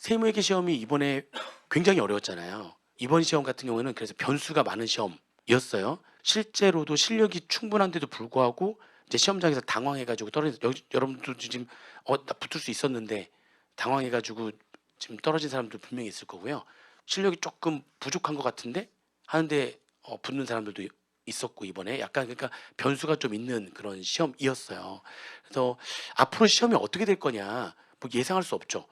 세무회계 시험이 이번에 굉장히 어려웠잖아요. 이번 시험 같은 경우에는 그래서 변수가 많은 시험이었어요. 실제로도 실력이 충분한데도 불구하고 이제 시험장에서 당황해가지고 떨어진 여러분들도 지금 나 붙을 수 있었는데 당황해가지고 지금 떨어진 사람도 분명히 있을 거고요. 실력이 조금 부족한 것 같은데 하는데 붙는 사람들도 있었고 이번에 약간 그러니까 변수가 좀 있는 그런 시험이었어요. 그래서 앞으로 시험이 어떻게 될 거냐 뭐 예상할 수 없죠.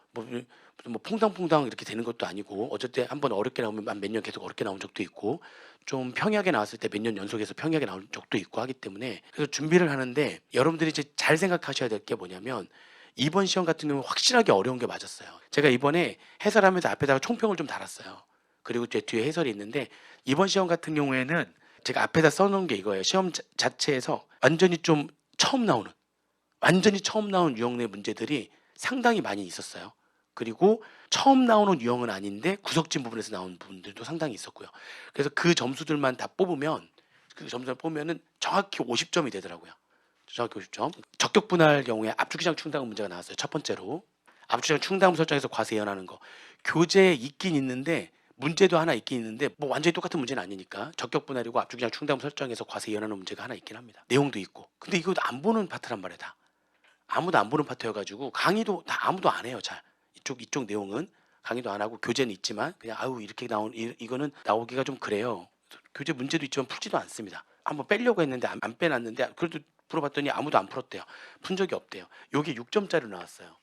뭐 퐁당퐁당 이렇게 되는 것도 아니고 어쨌든 한번 어렵게 나오면 몇 년 계속 어렵게 나온 적도 있고 좀 평이하게 나왔을 때 몇 년 연속해서 평이하게 나온 적도 있고 하기 때문에 그래서 준비를 하는데 여러분들이 이제 잘 생각하셔야 될 게 뭐냐면 이번 시험 같은 경우는 확실하게 어려운 게 맞았어요. 제가 이번에 해설하면서 앞에다가 총평을 좀 달았어요. 그리고 제 뒤에 해설이 있는데 이번 시험 같은 경우에는 제가 앞에다 써놓은 게 이거예요. 시험 자체에서 완전히 처음 나온 유형의 문제들이 상당히 많이 있었어요. 그리고 처음 나오는 유형은 아닌데 구석진 부분에서 나온 부분들도 상당히 있었고요. 그래서 그 점수들만 다 뽑으면 그 점수를 보면은 정확히 50점이 되더라고요. 정확히 50점. 적격 분할 경우에 압축기장 충당음 문제가 나왔어요. 첫 번째로 압축기장 충당음 설정에서 과세 예언하는 거. 교재에 있긴 있는데 문제도 하나 있긴 있는데 뭐 완전히 똑같은 문제는 아니니까 적격 분할이고 압축기장 충당음 설정에서 과세 예언하는 문제가 하나 있긴 합니다. 내용도 있고. 근데 이거 안 보는 파트란 말이야 다. 아무도 안 보는 파트여가지고 강의도 다 아무도 안 해요. 잘 이쪽 내용은 강의도 안 하고 교재는 있지만 그냥 아우 이렇게 나온 이거는 나오기가 좀 그래요. 교재 문제도 있지만 풀지도 않습니다. 한번 빼려고 했는데 안 빼놨는데 그래도 물어봤더니 아무도 안 풀었대요. 푼 적이 없대요. 요게 6점짜리로 나왔어요.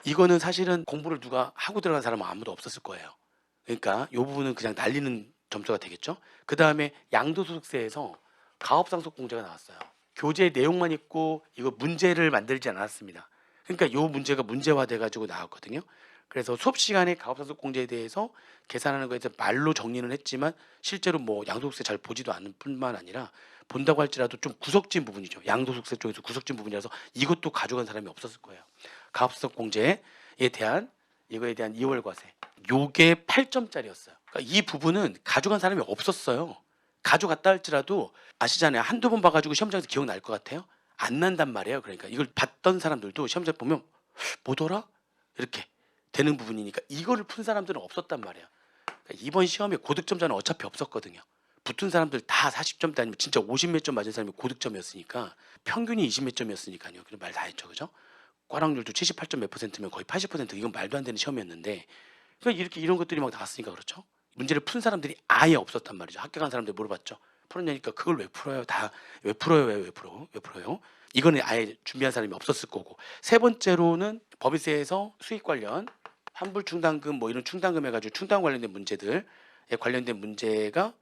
이거는 사실은 공부를 누가 하고 들어간 사람은 아무도 없었을 거예요. 그러니까 요 부분은 그냥 날리는 점수가 되겠죠. 그 다음에 양도소득세에서 가업상속공제가 나왔어요. 교재 내용만 있고 이거 문제를 만들지 않았습니다. 그러니까 요 문제가 문제화돼 가지고 나왔거든요. 그래서 수업 시간에 가업상속공제에 대해서 계산하는 거에서 말로 정리는 했지만 실제로 뭐 양도소득세 잘 보지도 않는 뿐만 아니라 본다고 할지라도 좀 구석진 부분이죠. 양도소득세 쪽에서 구석진 부분이라서 이것도 가져간 사람이 없었을 거예요. 가업상속공제에 대한 이거에 대한 2월 과세 요게 8점짜리였어요. 그러니까 이 부분은 가져간 사람이 없었어요. 가져갔다 할지라도 아시잖아요. 한두 번 봐가지고 시험장에서 기억날 것 같아요? 안 난단 말이에요. 그러니까 이걸 봤던 사람들도 시험장 보면 뭐더라? 이렇게 되는 부분이니까 이거를 푼 사람들은 없었단 말이에요. 그러니까 이번 시험에 고득점자는 어차피 없었거든요. 붙은 사람들 다 40점대 아니면 진짜 50 몇 점 맞은 사람이 고득점이었으니까 평균이 20 몇 점이었으니까요. 그럼 말 다 했죠. 그죠? 꽈락률도 78점 몇 %면 거의 80% 이건 말도 안 되는 시험이었는데 그러니까 이렇게 이런 것들이 막 나왔으니까 그렇죠. 문제를 푼 사람들이 아예 없었단 말이죠. 합격한 사람들 물어봤죠. 풀었냐니까 그걸 왜 풀어요? 다 왜 풀어요? 왜 풀어요? 이거는 아예 준비한 사람이 없었을 거고. 세 번째로는 법인세에서 수익 관련 환불 충당금 뭐 이런 충당금 해가지고 충당 관련된 문제들에 관련된 문제가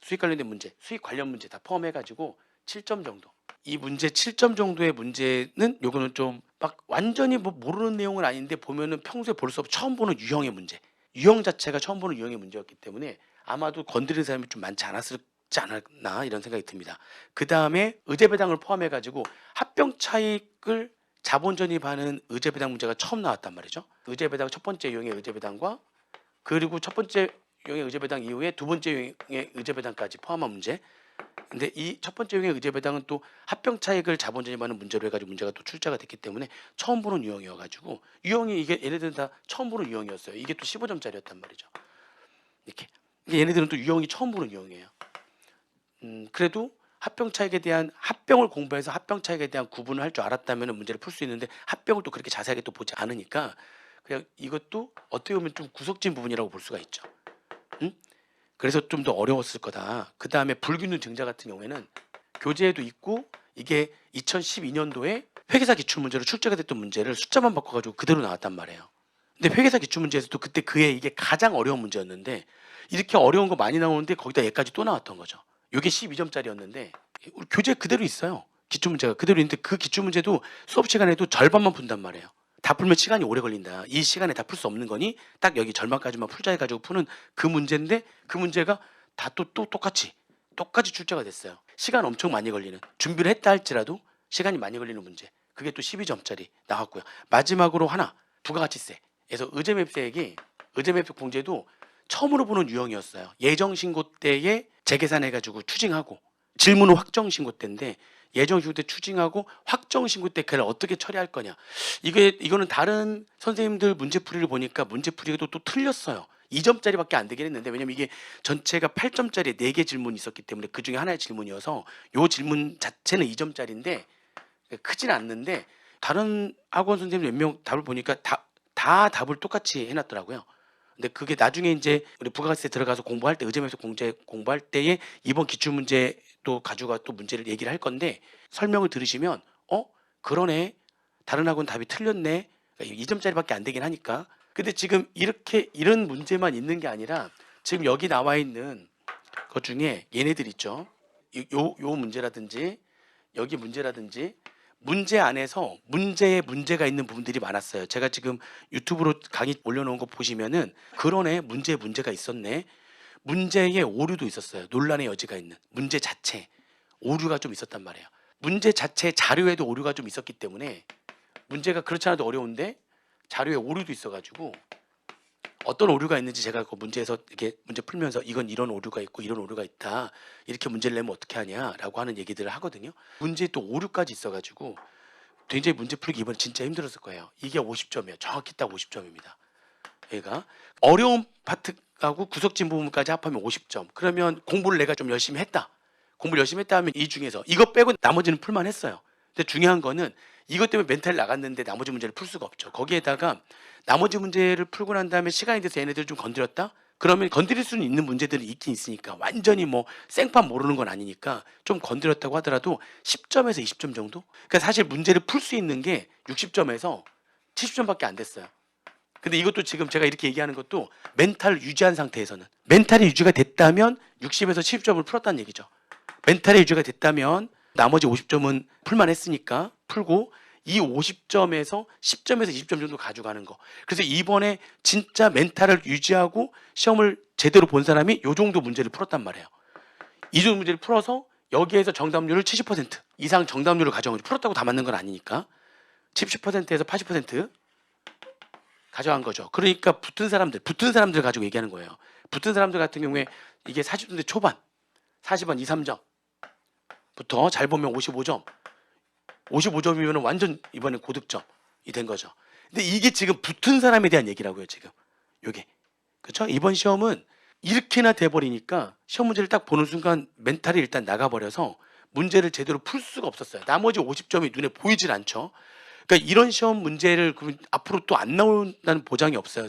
수익 관련된 문제, 수익 관련 문제 다 포함해가지고 7점 정도. 이 문제 7점 정도의 문제는 요거는 좀 막 완전히 뭐 모르는 내용은 아닌데 보면은 평소에 볼 수 없 처음 보는 유형의 문제. 유형 자체가 처음 보는 유형의 문제였기 때문에 아마도 건드리는 사람이 좀 많지 않았지 않았나 이런 생각이 듭니다. 그 다음에 의제배당을 포함해가지고 합병 차익을 자본 전입하는 의제배당 문제가 처음 나왔단 말이죠. 의제배당 첫 번째 유형의 의제배당과 그리고 첫 번째 유형의 의제배당 이후에 두 번째 유형의 의제배당까지 포함한 문제. 근데 이 첫 번째 유형의 의제배당은 또 합병 차익을 자본 전입하는 문제로 해가지고 문제가 또 출제가 됐기 때문에 처음 보는 유형이어가지고 유형이 이게 얘네들은 다 처음 보는 유형이었어요. 이게 또 15점짜리였단 말이죠. 이렇게 얘네들은 또 유형이 처음 보는 유형이에요. 그래도 합병 차익에 대한 합병을 공부해서 합병 차익에 대한 구분을 할 줄 알았다면 문제를 풀 수 있는데 합병을 또 그렇게 자세하게 또 보지 않으니까 그냥 이것도 어떻게 보면 좀 구석진 부분이라고 볼 수가 있죠. 응? 그래서 좀 더 어려웠을 거다. 그 다음에 불균등 증자 같은 경우에는 교재에도 있고 이게 2012년도에 회계사 기출 문제로 출제가 됐던 문제를 숫자만 바꿔가지고 그대로 나왔단 말이에요. 근데 회계사 기출 문제에서도 그때 그해 이게 가장 어려운 문제였는데 이렇게 어려운 거 많이 나오는데 거기다 얘까지 또 나왔던 거죠. 이게 12점짜리였는데 교재 그대로 있어요. 기출 문제가 그대로 있는데 그 기출 문제도 수업 시간에도 절반만 푼단 말이에요. 다 풀면 시간이 오래 걸린다. 이 시간에 다 풀 수 없는 거니 딱 여기 절반까지만 풀자 해가지고 푸는 그 문제인데 그 문제가 다 또 똑같이 출제가 됐어요. 시간 엄청 많이 걸리는 준비를 했다 할지라도 시간이 많이 걸리는 문제. 그게 또 12점짜리 나왔고요. 마지막으로 하나 부가가치세에서 의제매입세액이 의제매입세 공제도 처음으로 보는 유형이었어요. 예정신고 때에 재계산해가지고 추징하고 질문은 확정 신고 때인데 예정 신고 때 추징하고 확정 신고 때 그걸 어떻게 처리할 거냐. 이거는 다른 선생님들 문제풀이를 보니까 문제풀이가 또 틀렸어요. 2점짜리밖에 안 되긴 했는데 왜냐면 이게 전체가 8점짜리 4개 질문이 있었기 때문에 그중에 하나의 질문이어서 요 질문 자체는 2점짜리인데 크진 않는데 다른 학원 선생님 몇 명 답을 보니까 다 답을 똑같이 해놨더라고요. 근데 그게 나중에 이제 우리 부가가치세 들어가서 공부할 때 의제에서 공부할 때에 이번 기출문제 또 가지고 또 문제를 얘기를 할 건데 설명을 들으시면 그러네, 다른 학원 답이 틀렸네, 2점짜리밖에 안 되긴 하니까. 근데 지금 이런 문제만 있는 게 아니라 지금 여기 나와 있는 것 중에 얘네들 있죠. 요 문제라든지 여기 문제라든지 문제 안에서 문제에 문제가 있는 부분들이 많았어요. 제가 지금 유튜브로 강의 올려놓은 거 보시면은 그러네, 문제에 문제가 있었네, 문제에 오류도 있었어요. 논란의 여지가 있는 문제 자체 오류가 좀 있었단 말이에요. 문제 자체 자료에도 오류가 좀 있었기 때문에 문제가 그렇지 않아도 어려운데 자료에 오류도 있어가지고 어떤 오류가 있는지 제가 그 문제에서 이렇게 문제 풀면서 이건 이런 오류가 있고 이런 오류가 있다, 이렇게 문제를 내면 어떻게 하냐라고 하는 얘기들을 하거든요. 문제에 또 오류까지 있어가지고 굉장히 문제 풀기 이번에 진짜 힘들었을 거예요. 이게 50점이에요. 정확히 딱 50점입니다. 얘가 어려운 파트하고 구석진 부분까지 합하면 50점. 그러면 공부를 내가 좀 열심히 했다. 공부를 열심히 했다 하면 이 중에서 이거 빼고 나머지는 풀만 했어요. 근데 중요한 거는 이것 때문에 멘탈 나갔는데 나머지 문제를 풀 수가 없죠. 거기에다가 나머지 문제를 풀고 난 다음에 시간이 돼서 얘네들 좀 건드렸다? 그러면 건드릴 수는 있는 문제들이 있긴 있으니까 완전히 뭐 생판 모르는 건 아니니까 좀 건드렸다고 하더라도 10점에서 20점 정도? 그러니까 사실 문제를 풀 수 있는 게 60점에서 70점밖에 안 됐어요. 근데 이것도 지금 제가 이렇게 얘기하는 것도 멘탈을 유지한 상태에서는, 멘탈이 유지가 됐다면 60에서 70점을 풀었다는 얘기죠. 멘탈이 유지가 됐다면 나머지 50점은 풀만 했으니까 풀고 이 50점에서 10점에서 20점 정도 가져가는 거. 그래서 이번에 진짜 멘탈을 유지하고 시험을 제대로 본 사람이 요 정도 문제를 풀었단 말이에요. 이 정도 문제를 풀어서 여기에서 정답률을 70% 이상 정답률을 가져온 거죠. 풀었다고 다 맞는 건 아니니까 70%에서 80% 가져간 거죠. 그러니까 붙은 사람들 가지고 얘기하는 거예요. 붙은 사람들 같은 경우에 이게 40점대 초반 40원 2, 3점부터 잘 보면 55점 55점이면 완전 이번에 고득점이 된 거죠. 근데 이게 지금 붙은 사람에 대한 얘기라고요. 지금 요게 그렇죠? 이번 시험은 이렇게나 돼버리니까 시험 문제를 딱 보는 순간 멘탈이 일단 나가버려서 문제를 제대로 풀 수가 없었어요. 나머지 50점이 눈에 보이질 않죠. 그러니까 이런 시험 문제를 앞으로 또 안 나온다는 보장이 없어요.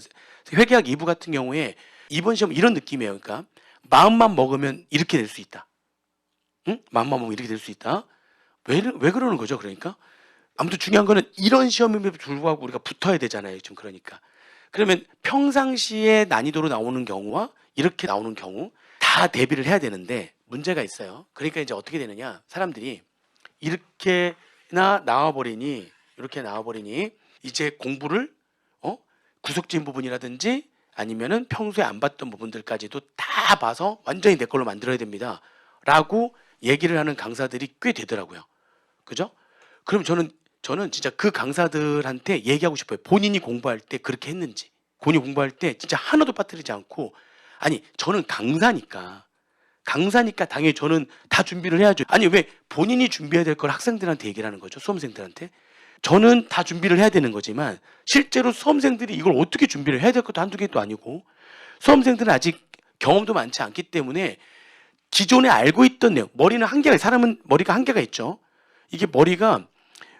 회계학 2부 같은 경우에 이번 시험 이런 느낌이에요. 그러니까 마음만 먹으면 이렇게 될 수 있다. 응? 마음만 먹으면 이렇게 될 수 있다. 왜 그러는 거죠? 그러니까 아무튼 중요한 거는 이런 시험임에도 불구하고 우리가 붙어야 되잖아요. 지금 그러니까 그러면 평상시에 난이도로 나오는 경우와 이렇게 나오는 경우 다 대비를 해야 되는데 문제가 있어요. 그러니까 이제 어떻게 되느냐, 사람들이 이렇게나 나와버리니 이제 공부를 구석진 부분이라든지 아니면은 평소에 안 봤던 부분들까지도 다 봐서 완전히 내 걸로 만들어야 됩니다 라고 얘기를 하는 강사들이 꽤 되더라고요. 그죠? 그럼 저는 진짜 그 강사들한테 얘기하고 싶어요. 본인이 공부할 때 그렇게 했는지, 본인이 공부할 때 진짜 하나도 빠뜨리지 않고, 아니 저는 강사니까 당연히 저는 다 준비를 해야죠. 아니 왜 본인이 준비해야 될 걸 학생들한테 얘기를 하는 거죠? 수험생들한테. 저는 다 준비를 해야 되는 거지만 실제로 수험생들이 이걸 어떻게 준비를 해야 될 것도 한두 개도 아니고, 수험생들은 아직 경험도 많지 않기 때문에 기존에 알고 있던 내용, 머리는 한계가, 사람은 머리가 한계가 있죠. 이게 머리가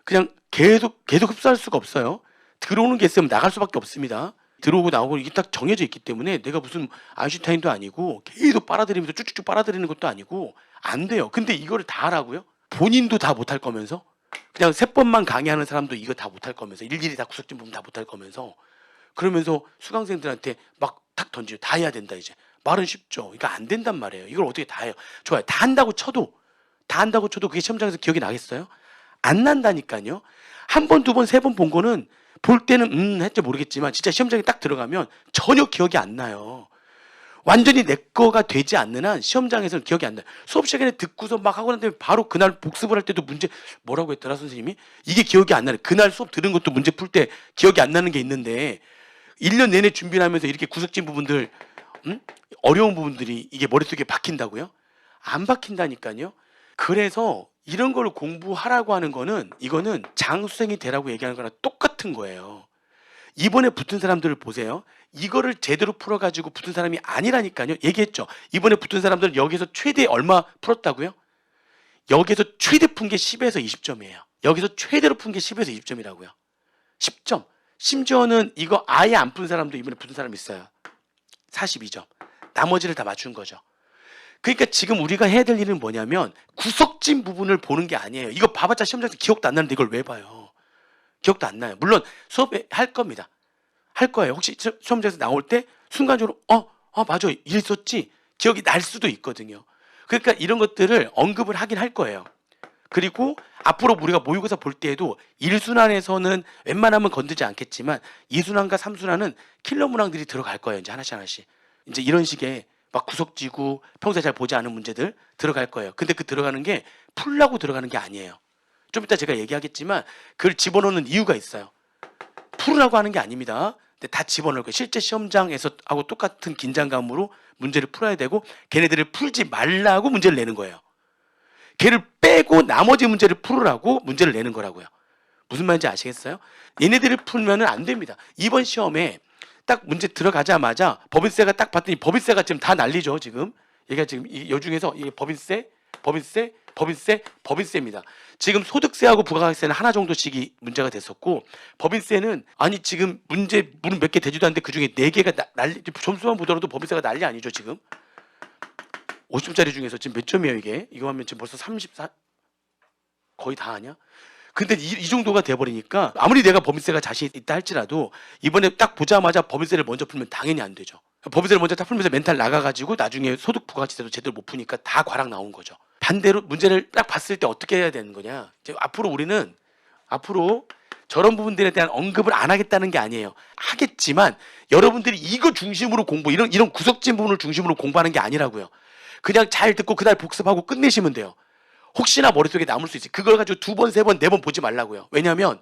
그냥 계속 흡수할 수가 없어요. 들어오는 게 있으면 나갈 수밖에 없습니다. 들어오고 나오고 이게 딱 정해져 있기 때문에 내가 무슨 아인슈타인도 아니고 계속 빨아들이면서 쭉쭉쭉 빨아들이는 것도 아니고 안 돼요. 근데 이거를 다 하라고요? 본인도 다 못할 거면서, 그냥 3번만 강의하는 사람도 이거 다 못할 거면서, 일일이 다 구석진 부분 다 못할 거면서, 그러면서 수강생들한테 막 탁 던지고 다 해야 된다. 이제 말은 쉽죠. 이거 안 된단 말이에요. 이걸 어떻게 다 해요? 좋아요. 다 한다고 쳐도 그게 시험장에서 기억이 나겠어요? 안 난다니까요. 한 번, 두 번, 3번 본 거는 볼 때는 했지 모르겠지만 진짜 시험장에 딱 들어가면 전혀 기억이 안 나요. 완전히 내 거가 되지 않는 한 시험장에서는 기억이 안 나요. 수업 시간에 듣고서 막 하고 난 다음에 바로 그날 복습을 할 때도 문제 뭐라고 했더라 선생님이? 이게 기억이 안 나네. 그날 수업 들은 것도 문제 풀 때 기억이 안 나는 게 있는데 1년 내내 준비를 하면서 이렇게 구석진 부분들, 어려운 부분들이 이게 머릿속에 박힌다고요? 안 박힌다니까요. 그래서 이런 걸 공부하라고 하는 거는 이거는 장수생이 되라고 얘기하는 거랑 똑같은 거예요. 이번에 붙은 사람들을 보세요. 이거를 제대로 풀어가지고 붙은 사람이 아니라니까요. 얘기했죠. 이번에 붙은 사람들은 여기서 최대 얼마 풀었다고요? 여기서 최대 푼 게 10에서 20점이에요. 여기서 최대로 푼 게 10에서 20점이라고요. 10점. 심지어는 이거 아예 안 푼 사람도 이번에 붙은 사람 있어요. 42점. 나머지를 다 맞춘 거죠. 그러니까 지금 우리가 해야 될 일은 뭐냐면 구석진 부분을 보는 게 아니에요. 이거 봐봤자 시험장에서 기억도 안 나는데 이걸 왜 봐요? 기억도 안 나요. 물론 수업에 할 겁니다. 할 거예요. 혹시 시험장에서 나올 때 순간적으로 맞아 이랬었지 기억이 날 수도 있거든요. 그러니까 이런 것들을 언급을 하긴 할 거예요. 그리고 앞으로 우리가 모의고사 볼 때에도 1순환에서는 웬만하면 건드지 않겠지만 2순환과 3순환은 킬러 문항들이 들어갈 거예요. 이제 하나씩 하나씩. 이제 이런 식의 막 구석지고 평소에 잘 보지 않은 문제들 들어갈 거예요. 근데 그 들어가는 게 풀라고 들어가는 게 아니에요. 좀 이따 제가 얘기하겠지만 그걸 집어넣는 이유가 있어요. 풀으라고 하는 게 아닙니다. 근데 다 집어넣을 거예요. 실제 시험장에서 하고 똑같은 긴장감으로 문제를 풀어야 되고 걔네들을 풀지 말라고 문제를 내는 거예요. 걔를 빼고 나머지 문제를 풀으라고 문제를 내는 거라고요. 무슨 말인지 아시겠어요? 얘네들을 풀면 안 됩니다. 이번 시험에 딱 문제 들어가자마자 법인세가 딱 봤더니 법인세가 지금 다 난리죠. 지금 얘가 지금 이 중에서 이 법인세입니다. 지금 소득세하고 부가가치세는 하나 정도씩이 문제가 됐었고 법인세는 아니 지금 문제 물은 몇 개 되지도 않는데 그 중에 4개가 난리 점수만 보더라도 법인세가 난리 아니죠 지금. 50점짜리 중에서 지금 몇 점이에요 이게? 이거 하면 지금 벌써 34 거의 다 아냐? 근데 이 정도가 돼버리니까 아무리 내가 법인세가 자신 있다 할지라도 이번에 딱 보자마자 법인세를 먼저 풀면 당연히 안 되죠. 법인세를 먼저 딱 풀면서 멘탈 나가가지고 나중에 소득 부가가치세도 제대로 못 푸니까 다 과락 나온 거죠. 반대로 문제를 딱 봤을 때 어떻게 해야 되는 거냐? 이제 앞으로 우리는 저런 부분들에 대한 언급을 안 하겠다는 게 아니에요. 하겠지만 여러분들이 이거 중심으로 이런 구석진 부분을 중심으로 공부하는 게 아니라고요. 그냥 잘 듣고 그날 복습하고 끝내시면 돼요. 혹시나 머릿속에 남을 수 있어요. 그걸 가지고 2번, 3번, 4번 보지 말라고요. 왜냐하면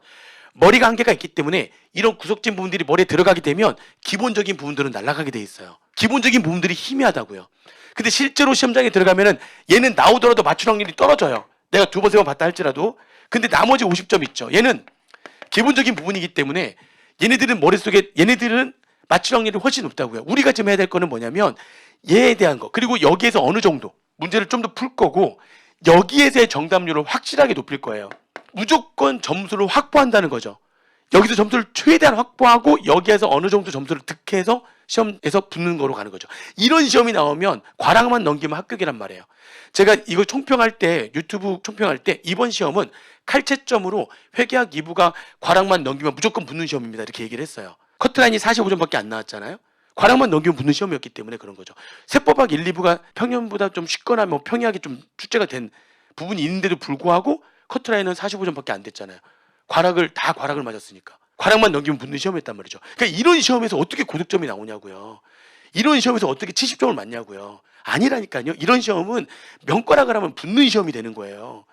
머리가 한계가 있기 때문에 이런 구석진 부분들이 머리에 들어가게 되면 기본적인 부분들은 날아가게 돼 있어요. 기본적인 부분들이 희미하다고요. 근데 실제로 시험장에 들어가면은 얘는 나오더라도 맞출 확률이 떨어져요. 내가 2번, 3번 봤다 할지라도. 근데 나머지 50점 있죠. 얘는 기본적인 부분이기 때문에 얘네들은 맞출 확률이 훨씬 높다고요. 우리가 지금 해야 될 거는 뭐냐면 얘에 대한 거 그리고 여기에서 어느 정도 문제를 좀 더 풀 거고 여기에서의 정답률을 확실하게 높일 거예요. 무조건 점수를 확보한다는 거죠. 여기서 점수를 최대한 확보하고 여기에서 어느 정도 점수를 득해서 시험에서 붙는 거로 가는 거죠. 이런 시험이 나오면 과락만 넘기면 합격이란 말이에요. 제가 이거 총평할 때 유튜브 총평할 때 이번 시험은 칼채점으로 회계학 2부가 과락만 넘기면 무조건 붙는 시험입니다. 이렇게 얘기를 했어요. 커트라인이 45점밖에 안 나왔잖아요. 과락만 넘기면 붙는 시험이었기 때문에 그런 거죠. 세법학 1, 2부가 평년보다 좀 쉽거나 뭐 평이하게 좀 출제가 된 부분이 있는데도 불구하고 커트라인은 45점밖에 안 됐잖아요. 과락을 맞았으니까. 과락만 넘기면 붙는 시험이었단 말이죠. 그러니까 이런 시험에서 어떻게 고득점이 나오냐고요. 이런 시험에서 어떻게 70점을 맞냐고요. 아니라니까요. 이런 시험은 명과락을 하면 붙는 시험이 되는 거예요.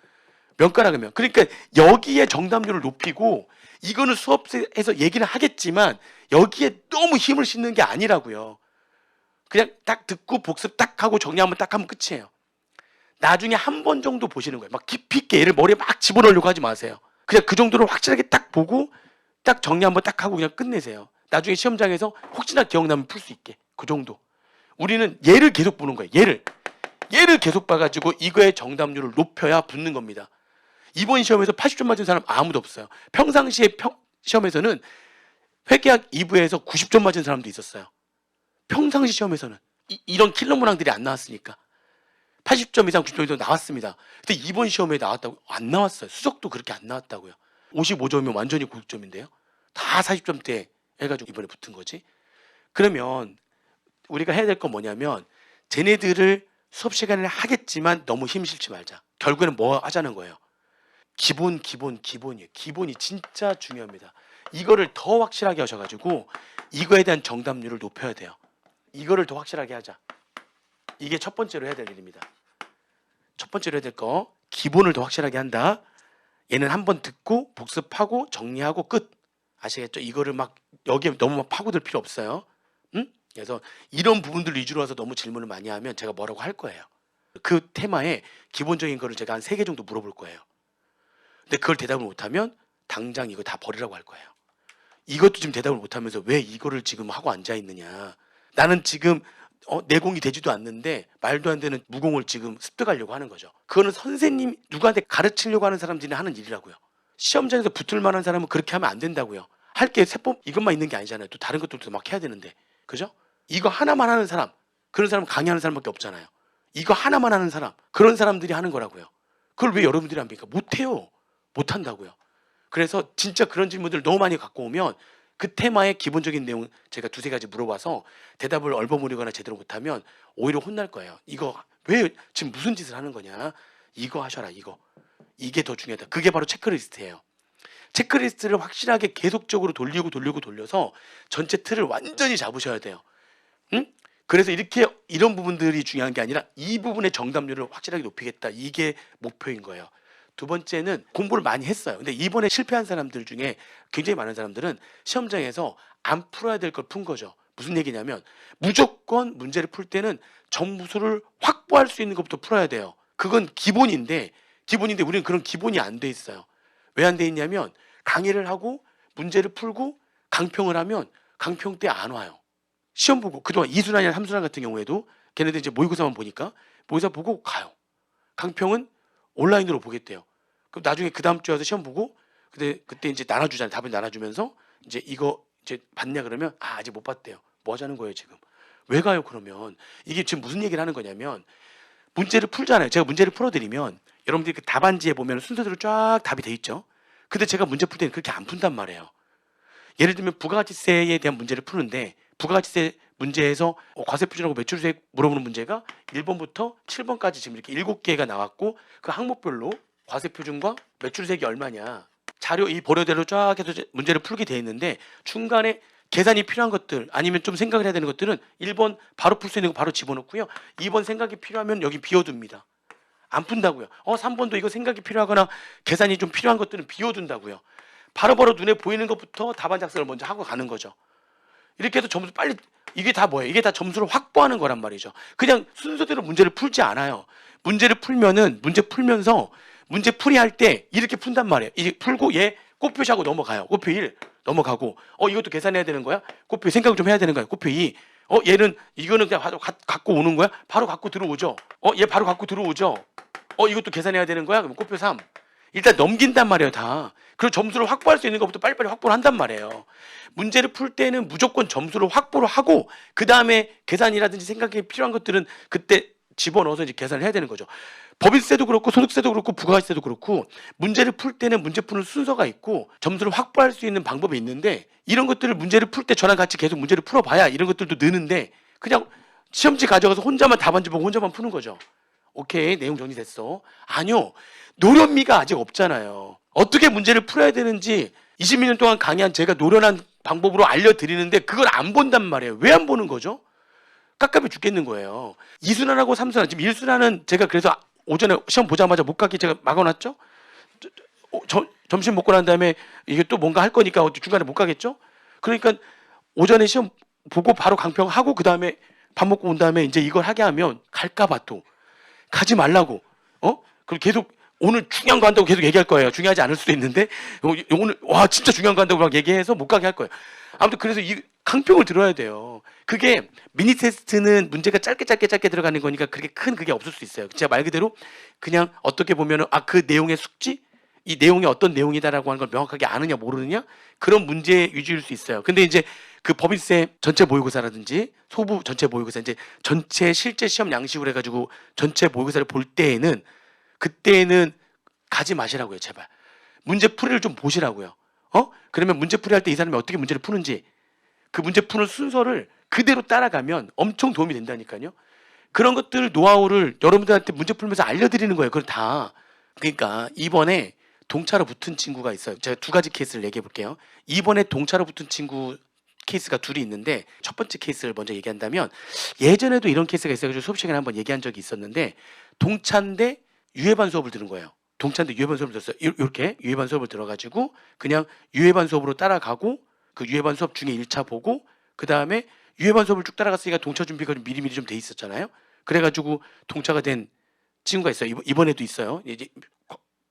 명과락이면. 그러니까 여기에 정답률을 높이고 이거는 수업에서 얘기를 하겠지만 여기에 너무 힘을 싣는 게 아니라고요. 그냥 딱 듣고 복습 딱 하고 정리 한번 딱 하면 끝이에요. 나중에 한 번 정도 보시는 거예요. 막 깊이 있게 얘를 머리에 막 집어넣으려고 하지 마세요. 그냥 그 정도로 확실하게 딱 보고 딱 정리 한번 딱 하고 그냥 끝내세요. 나중에 시험장에서 혹시나 기억나면 풀 수 있게. 그 정도. 우리는 얘를 계속 보는 거예요. 얘를 계속 봐가지고 이거의 정답률을 높여야 붙는 겁니다. 이번 시험에서 80점 맞은 사람 아무도 없어요. 평상시에 시험에서는 회계학 2부에서 90점 맞은 사람도 있었어요. 평상시 시험에서는 이런 킬러 문항들이 안 나왔으니까 80점 이상 90점 이상 나왔습니다. 근데 이번 시험에 나왔다고? 안 나왔어요. 수석도 그렇게 안 나왔다고요. 55점이면 완전히 고득점인데요. 다 40점대 해가지고 이번에 붙은 거지. 그러면 우리가 해야 될 건 뭐냐면 쟤네들을 수업 시간에 하겠지만 너무 힘 실지 말자. 결국에는 뭐 하자는 거예요. 기본이에요. 기본이 진짜 중요합니다. 이거를 더 확실하게 하셔가지고 이거에 대한 정답률을 높여야 돼요. 이거를 더 확실하게 하자. 이게 첫 번째로 해야 될 일입니다. 첫 번째로 해야 될 거 기본을 더 확실하게 한다. 얘는 한번 듣고 복습하고 정리하고 끝. 아시겠죠? 이거를 막 여기에 너무 막 파고들 필요 없어요. 응? 그래서 이런 부분들 위주로 와서 너무 질문을 많이 하면 제가 뭐라고 할 거예요. 그 테마에 기본적인 거를 제가 한 3개 정도 물어볼 거예요. 근데 그걸 대답을 못하면 당장 이거 다 버리라고 할 거예요. 이것도 지금 대답을 못하면서 왜 이거를 지금 하고 앉아있느냐. 나는 지금 내공이 되지도 않는데 말도 안 되는 무공을 지금 습득하려고 하는 거죠. 그거는 선생님 누구한테 가르치려고 하는 사람들이 하는 일이라고요. 시험장에서 붙을 만한 사람은 그렇게 하면 안 된다고요. 할 게 세법 이것만 있는 게 아니잖아요. 또 다른 것들도 막 해야 되는데. 그죠? 이거 하나만 하는 사람, 그런 사람 강의하는 사람밖에 없잖아요. 이거 하나만 하는 사람, 그런 사람들이 하는 거라고요. 그걸 왜 여러분들이 안 합니까? 못해요. 못한다고요. 그래서 진짜 그런 질문들 너무 많이 갖고 오면 그 테마의 기본적인 내용 제가 2-3가지 물어봐서 대답을 얼버무리거나 제대로 못하면 오히려 혼날 거예요. 이거 왜 지금 무슨 짓을 하는 거냐. 이거 하셔라. 이게 더 중요하다. 그게 바로 체크리스트예요. 체크리스트를 확실하게 계속적으로 돌려서 전체 틀을 완전히 잡으셔야 돼요. 응? 그래서 이런 부분들이 중요한 게 아니라 이 부분의 정답률을 확실하게 높이겠다. 이게 목표인 거예요. 두 번째는 공부를 많이 했어요. 근데 이번에 실패한 사람들 중에 굉장히 많은 사람들은 시험장에서 안 풀어야 될 걸 푼 거죠. 무슨 얘기냐면 무조건 문제를 풀 때는 점수를 확보할 수 있는 것부터 풀어야 돼요. 그건 기본인데 우리는 그런 기본이 안 돼 있어요. 왜 안 돼 있냐면 강의를 하고 문제를 풀고 강평을 하면 강평 때 안 와요. 시험 보고 그동안 2순환이나 3순환 같은 경우에도 걔네들 이제 모의고사만 보니까 모의고사 보고 가요. 강평은 온라인으로 보겠대요. 그럼 나중에 그 다음 주에 와서 시험 보고 그때 이제 나눠주잖아요. 답을 나눠주면서 이제 이거 이제 봤냐 그러면 아직 못 봤대요. 뭐 하자는 거예요 지금? 왜 가요 그러면? 이게 지금 무슨 얘기를 하는 거냐면 문제를 풀잖아요. 제가 문제를 풀어드리면 여러분들이 그 답안지에 보면 순서대로 쫙 답이 돼 있죠. 근데 제가 문제 풀 때는 그렇게 안 푼단 말이에요. 예를 들면 부가가치세에 대한 문제를 푸는데 부가가치세 문제에서 과세표준하고 매출수액 물어보는 문제가 1번부터 7번까지 지금 이렇게 7개가 나왔고 그 항목별로 과세표준과 매출수액이 얼마냐 자료 이 보려대로 쫙 해서 문제를 풀게 돼 있는데 중간에 계산이 필요한 것들 아니면 좀 생각을 해야 되는 것들은 1번 바로 풀 수 있는 거 바로 집어넣고요. 2번 생각이 필요하면 여기 비워둡니다. 안 푼다고요. 3번도 이거 생각이 필요하거나 계산이 좀 필요한 것들은 비워둔다고요. 바로바로 눈에 보이는 것부터 답안 작성을 먼저 하고 가는 거죠. 이렇게 해서 점수 빨리 이게 다 뭐예요? 이게 다 점수를 확보하는 거란 말이죠. 그냥 순서대로 문제를 풀지 않아요. 문제를 풀면은 문제 풀면서 문제 풀이할 때 이렇게 푼단 말이에요. 이제 풀고 얘 꽃표시하고 넘어가요. 꽃표 1 넘어가고 이것도 계산해야 되는 거야? 꽃표 생각을 좀 해야 되는 거야. 꽃표 2 얘는 이거는 그냥 바로 갖고 오는 거야? 바로 갖고 들어오죠. 얘 바로 갖고 들어오죠. 이것도 계산해야 되는 거야? 그럼 꽃표 3 일단 넘긴단 말이에요 다. 그리고 점수를 확보할 수 있는 것부터 빨리빨리 확보를 한단 말이에요. 문제를 풀 때는 무조건 점수를 확보를 하고 그 다음에 계산이라든지 생각이 필요한 것들은 그때 집어넣어서 이제 계산을 해야 되는 거죠. 법인세도 그렇고 소득세도 그렇고 부가가치세도 그렇고 문제를 풀 때는 문제 푸는 순서가 있고 점수를 확보할 수 있는 방법이 있는데 이런 것들을 문제를 풀 때 저랑 같이 계속 문제를 풀어봐야 이런 것들도 느는데 그냥 시험지 가져가서 혼자만 답안지 보고 혼자만 푸는 거죠. 오케이 내용 정리됐어. 아니요. 노련미가 아직 없잖아요. 어떻게 문제를 풀어야 되는지 20년 동안 강의한 제가 노련한 방법으로 알려드리는데 그걸 안 본단 말이에요. 왜 안 보는 거죠? 깝깝해 죽겠는 거예요. 2순환하고 3순환 지금 1순환은 제가 그래서 오전에 시험 보자마자 못 가게 제가 막아놨죠. 점심 먹고 난 다음에 이게 또 뭔가 할 거니까 중간에 못 가겠죠. 그러니까 오전에 시험 보고 바로 강평하고 그 다음에 밥 먹고 온 다음에 이제 이걸 하게 하면 갈까봐 또 가지 말라고 그리고 계속 오늘 중요한 거 한다고 계속 얘기할 거예요. 중요하지 않을 수도 있는데 오늘 와 진짜 중요한 거 한다고 막 얘기해서 못 가게 할 거예요. 아무튼 그래서 이 강평을 들어야 돼요. 그게 미니 테스트는 문제가 짧게 들어가는 거니까 그렇게 큰 그게 없을 수 있어요. 제가 말 그대로 그냥 어떻게 보면은 그 내용의 숙지 이 내용이 어떤 내용이다라고 하는 걸 명확하게 아느냐 모르느냐 그런 문제 위주일 수 있어요. 근데 이제 그 법인세 전체 모의고사라든지 소부 전체 모의고사 이제 전체 실제 시험 양식으로 해가지고 전체 모의고사를 볼 때에는 그때는 가지 마시라고요. 제발 문제 풀이를 좀 보시라고요. 그러면 문제 풀이 할 때 이 사람이 어떻게 문제를 푸는지 그 문제 푸는 순서를 그대로 따라가면 엄청 도움이 된다니까요. 그런 것들 노하우를 여러분들한테 문제 풀면서 알려드리는 거예요. 그걸 다. 그러니까 이번에 동차로 붙은 친구가 있어요. 제가 2가지 케이스를 얘기해 볼게요. 이번에 동차로 붙은 친구 케이스가 둘이 있는데 첫 번째 케이스를 먼저 얘기한다면 예전에도 이런 케이스가 있어가지고 수업 시간에 한번 얘기한 적이 있었는데 동차인데 유예반 수업을 들은 거예요. 동차인데 유예반 수업을 들었어요. 이렇게 유예반 수업을 들어가지고 그냥 유예반 수업으로 따라가고 그 유예반 수업 중에 1차 보고 그 다음에 유예반 수업을 쭉 따라갔으니까 동차 준비가 미리미리 좀 돼 있었잖아요. 그래가지고 동차가 된 친구가 있어요. 이번에도 있어요. 이제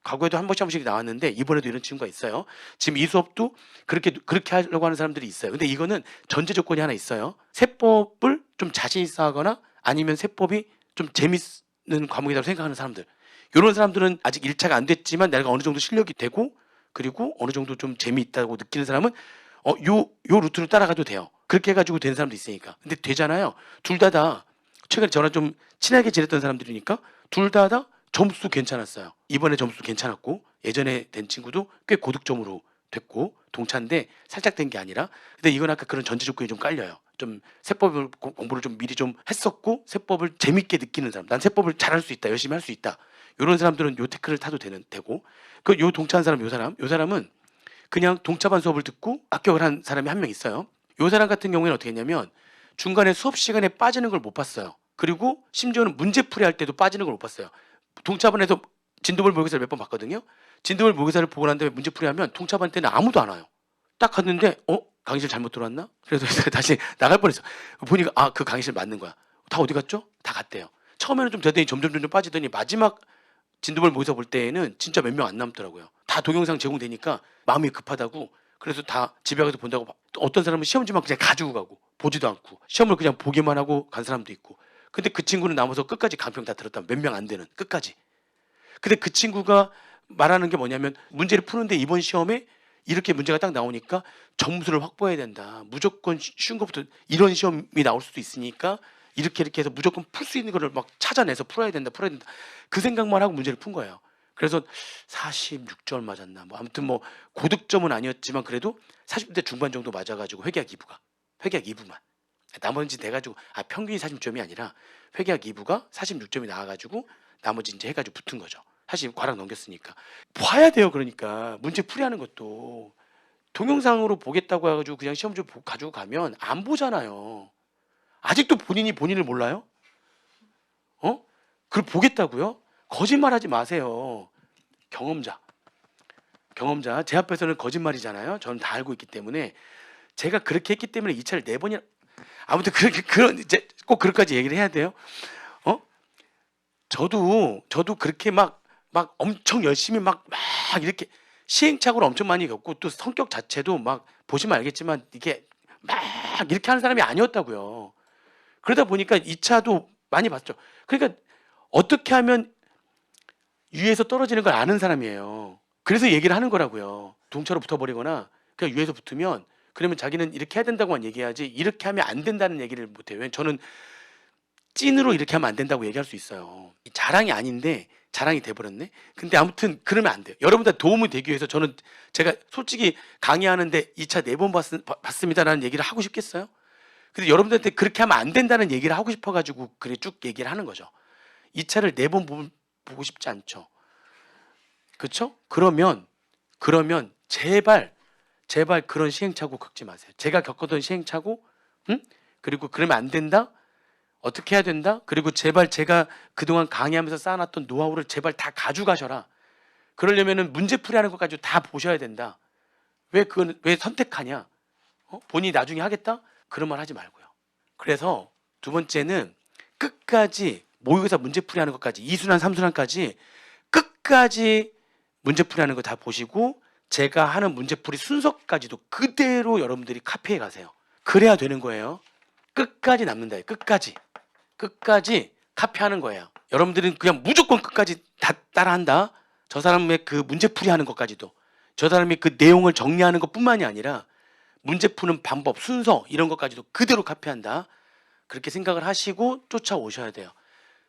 과거에도 한 번씩 나왔는데 이번에도 이런 친구가 있어요. 지금 이 수업도 그렇게 하려고 하는 사람들이 있어요. 근데 이거는 전제 조건이 하나 있어요. 세법을 좀 자신 있어 하거나 아니면 세법이 좀 재밌는 과목이라고 생각하는 사람들. 이런 사람들은 아직 1차가 안 됐지만 내가 어느 정도 실력이 되고 그리고 어느 정도 좀 재미있다고 느끼는 사람은 요 루트를 따라가도 돼요. 그렇게 해가지고 되는 사람도 있으니까. 근데 되잖아요. 둘 다 최근에 저랑 좀 친하게 지냈던 사람들이니까 둘 다 점수 괜찮았어요. 이번에 점수 괜찮았고 예전에 된 친구도 꽤 고득점으로 됐고 동차인데 살짝 된 게 아니라 근데 이건 아까 그런 전제 조건이 좀 깔려요. 좀 세법을 공부를 좀 미리 좀 했었고 세법을 재밌게 느끼는 사람. 난 세법을 잘할 수 있다. 열심히 할 수 있다. 이런 사람들은 요 태클을 타도 되고 그 요 동차한 사람 요 사람은 그냥 동차반 수업을 듣고 합격을 한 사람이 한 명 있어요. 요 사람 같은 경우에는 어떻게 했냐면 중간에 수업 시간에 빠지는 걸 못 봤어요. 그리고 심지어는 문제풀이 할 때도 빠지는 걸 못 봤어요. 동차반에서 진도벌 모의고사를 몇 번 봤거든요. 진도벌 모의고사를 보고 난 다음에 문제풀이 하면 동차반 때는 아무도 안 와요. 딱 갔는데 강의실 잘못 들어왔나? 그래서 다시 나갈 뻔했어. 보니까 그 강의실 맞는 거야. 다 어디 갔죠? 다 갔대요. 처음에는 좀 되더니 점점 빠지더니 마지막 진도벌 모의고사 볼 때에는 진짜 몇 명 안 남더라고요. 다 동영상 제공되니까 마음이 급하다고 그래서 다 집에 가서 본다고. 어떤 사람은 시험지만 그냥 가지고 가고 보지도 않고 시험을 그냥 보기만 하고 간 사람도 있고. 근데 그 친구는 남아서 끝까지 간평 다 들었다. 몇 명 안 되는 끝까지. 근데 그 친구가 말하는 게 뭐냐면 문제를 푸는데 이번 시험에 이렇게 문제가 딱 나오니까 점수를 확보해야 된다. 무조건 쉬운 것부터 이런 시험이 나올 수도 있으니까 이렇게 해서 무조건 풀 수 있는 거를 막 찾아내서 풀어야 된다. 그 생각만 하고 문제를 푼 거예요. 그래서 46점 맞았나 뭐 아무튼 뭐 고득점은 아니었지만 그래도 40대 중반 정도 맞아가지고 회계학 2부만 나머지 돼가지고 평균이 46점이 아니라 회계학 2부가 46점이 나와가지고 나머지 이제 해가지고 붙은 거죠. 사실 과락 넘겼으니까 봐야 돼요. 그러니까 문제 풀이하는 것도 동영상으로 보겠다고 해가지고 그냥 시험지 가지고 가면 안 보잖아요. 아직도 본인을 몰라요? 그걸 보겠다고요? 거짓말하지 마세요. 경험자 제 앞에서는 거짓말이잖아요. 저는 다 알고 있기 때문에 제가 그렇게 했기 때문에 2차를 4번이나 아무튼 그런 이제 꼭 그렇게까지 얘기를 해야 돼요. 저도 그렇게 막 엄청 열심히 막 이렇게 시행착오를 엄청 많이 겪고 또 성격 자체도 막 보시면 알겠지만 이게 막 이렇게 하는 사람이 아니었다고요. 그러다 보니까 2차도 많이 봤죠. 그러니까 어떻게 하면 위에서 떨어지는 걸 아는 사람이에요. 그래서 얘기를 하는 거라고요. 동차로 붙어버리거나 그냥 위에서 붙으면 그러면 자기는 이렇게 해야 된다고만 얘기하지 이렇게 하면 안 된다는 얘기를 못해요. 왜냐면 저는 찐으로 이렇게 하면 안 된다고 얘기할 수 있어요. 자랑이 아닌데 자랑이 돼버렸네. 근데 아무튼 그러면 안 돼요. 여러분들 도움이 되기 위해서 저는 제가 솔직히 강의하는데 2차 4번 봤습니다라는 얘기를 하고 싶겠어요? 근데 여러분들한테 그렇게 하면 안 된다는 얘기를 하고 싶어가지고 그래 쭉 얘기를 하는 거죠. 2차를 4번 보고 싶지 않죠. 그렇죠? 그러면 제발 그런 시행착오 겪지 마세요. 제가 겪었던 시행착오, 그리고 그러면 안 된다. 어떻게 해야 된다. 그리고 제발 제가 그동안 강의하면서 쌓아놨던 노하우를 제발 다 가져가셔라. 그러려면은 문제풀이하는 것까지 다 보셔야 된다. 왜 선택하냐? 본인이 나중에 하겠다? 그런 말 하지 말고요. 그래서 두 번째는 끝까지 모의고사 문제풀이하는 것까지 2순환 3순환까지 끝까지 문제풀이하는 거 다 보시고 제가 하는 문제풀이 순서까지도 그대로 여러분들이 카피해 가세요. 그래야 되는 거예요. 끝까지 남는다. 끝까지 카피하는 거예요. 여러분들은 그냥 무조건 끝까지 다 따라한다. 저 사람의 그 문제풀이 하는 것까지도 저 사람이 그 내용을 정리하는 것뿐만이 아니라 문제 푸는 방법, 순서 이런 것까지도 그대로 카피한다. 그렇게 생각을 하시고 쫓아오셔야 돼요.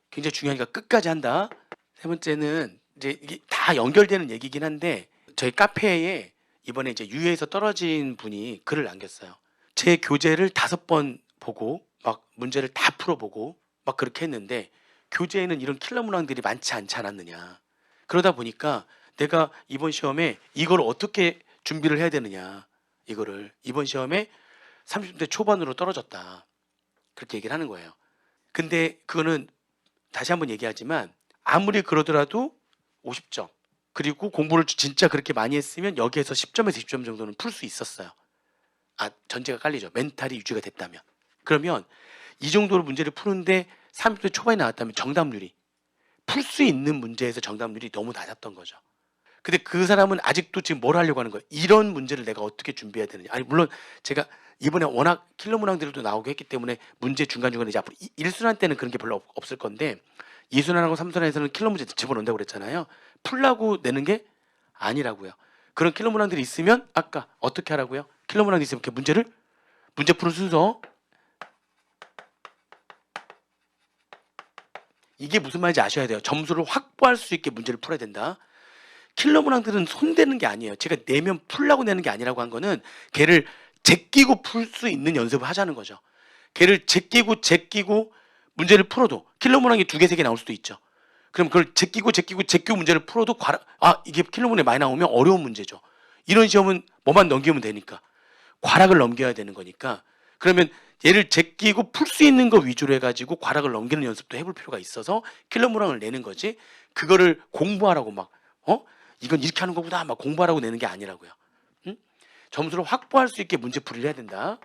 굉장히 중요하니까 끝까지 한다. 세 번째는 이제 이게 다 연결되는 얘기긴 한데 저희 카페에 이번에 이제 유예에서 떨어진 분이 글을 남겼어요. 제 교재를 5번 보고 막 문제를 다 풀어보고 막 그렇게 했는데 교재에는 이런 킬러 문항들이 많지 않지 않았느냐. 그러다 보니까 내가 이번 시험에 이걸 어떻게 준비를 해야 되느냐. 이거를 이번 시험에 30대 초반으로 떨어졌다. 그렇게 얘기를 하는 거예요. 근데 그거는 다시 한번 얘기하지만 아무리 그러더라도 50점 그리고 공부를 진짜 그렇게 많이 했으면 여기에서 10점에서 20점 정도는 풀 수 있었어요. 전제가 깔리죠. 멘탈이 유지가 됐다면. 그러면 이 정도로 문제를 푸는데 30대 초반에 나왔다면 정답률이 풀 수 있는 문제에서 정답률이 너무 낮았던 거죠. 근데 그 사람은 아직도 지금 뭘 하려고 하는 거예요? 이런 문제를 내가 어떻게 준비해야 되느냐. 아니 물론 제가 이번에 워낙 킬러 문항들도 나오고 했기 때문에 문제 중간중간에 이제 앞으로 1순환 때는 그런 게 별로 없을 건데 2순환하고 3순환에서는 킬러 문제 집어넣는다고 그랬잖아요. 풀라고 내는 게 아니라고요. 그런 킬러 문항들이 있으면 아까 어떻게 하라고요? 킬러 문항이 있으면 이렇게 문제 푸는 순서, 이게 무슨 말인지 아셔야 돼요. 점수를 확보할 수 있게 문제를 풀어야 된다. 킬러 문항들은 손대는 게 아니에요. 제가 내면 풀라고 내는 게 아니라고 한 거는 걔를 제끼고 풀 수 있는 연습을 하자는 거죠. 걔를 제끼고 문제를 풀어도 킬러 문항이 2개, 3개 나올 수도 있죠. 그럼 그걸 제끼고 문제를 풀어도 이게 킬러 문항이 많이 나오면 어려운 문제죠. 이런 시험은 뭐만 넘기면 되니까 과락을 넘겨야 되는 거니까, 그러면 얘를 제끼고 풀 수 있는 거 위주로 해가지고 과락을 넘기는 연습도 해볼 필요가 있어서 킬러 문항을 내는 거지, 그거를 공부하라고 막 이건 이렇게 하는 거구나 막 공부하라고 내는 게 아니라고요. 응? 점수를 확보할 수 있게 문제풀이를 해야 된다.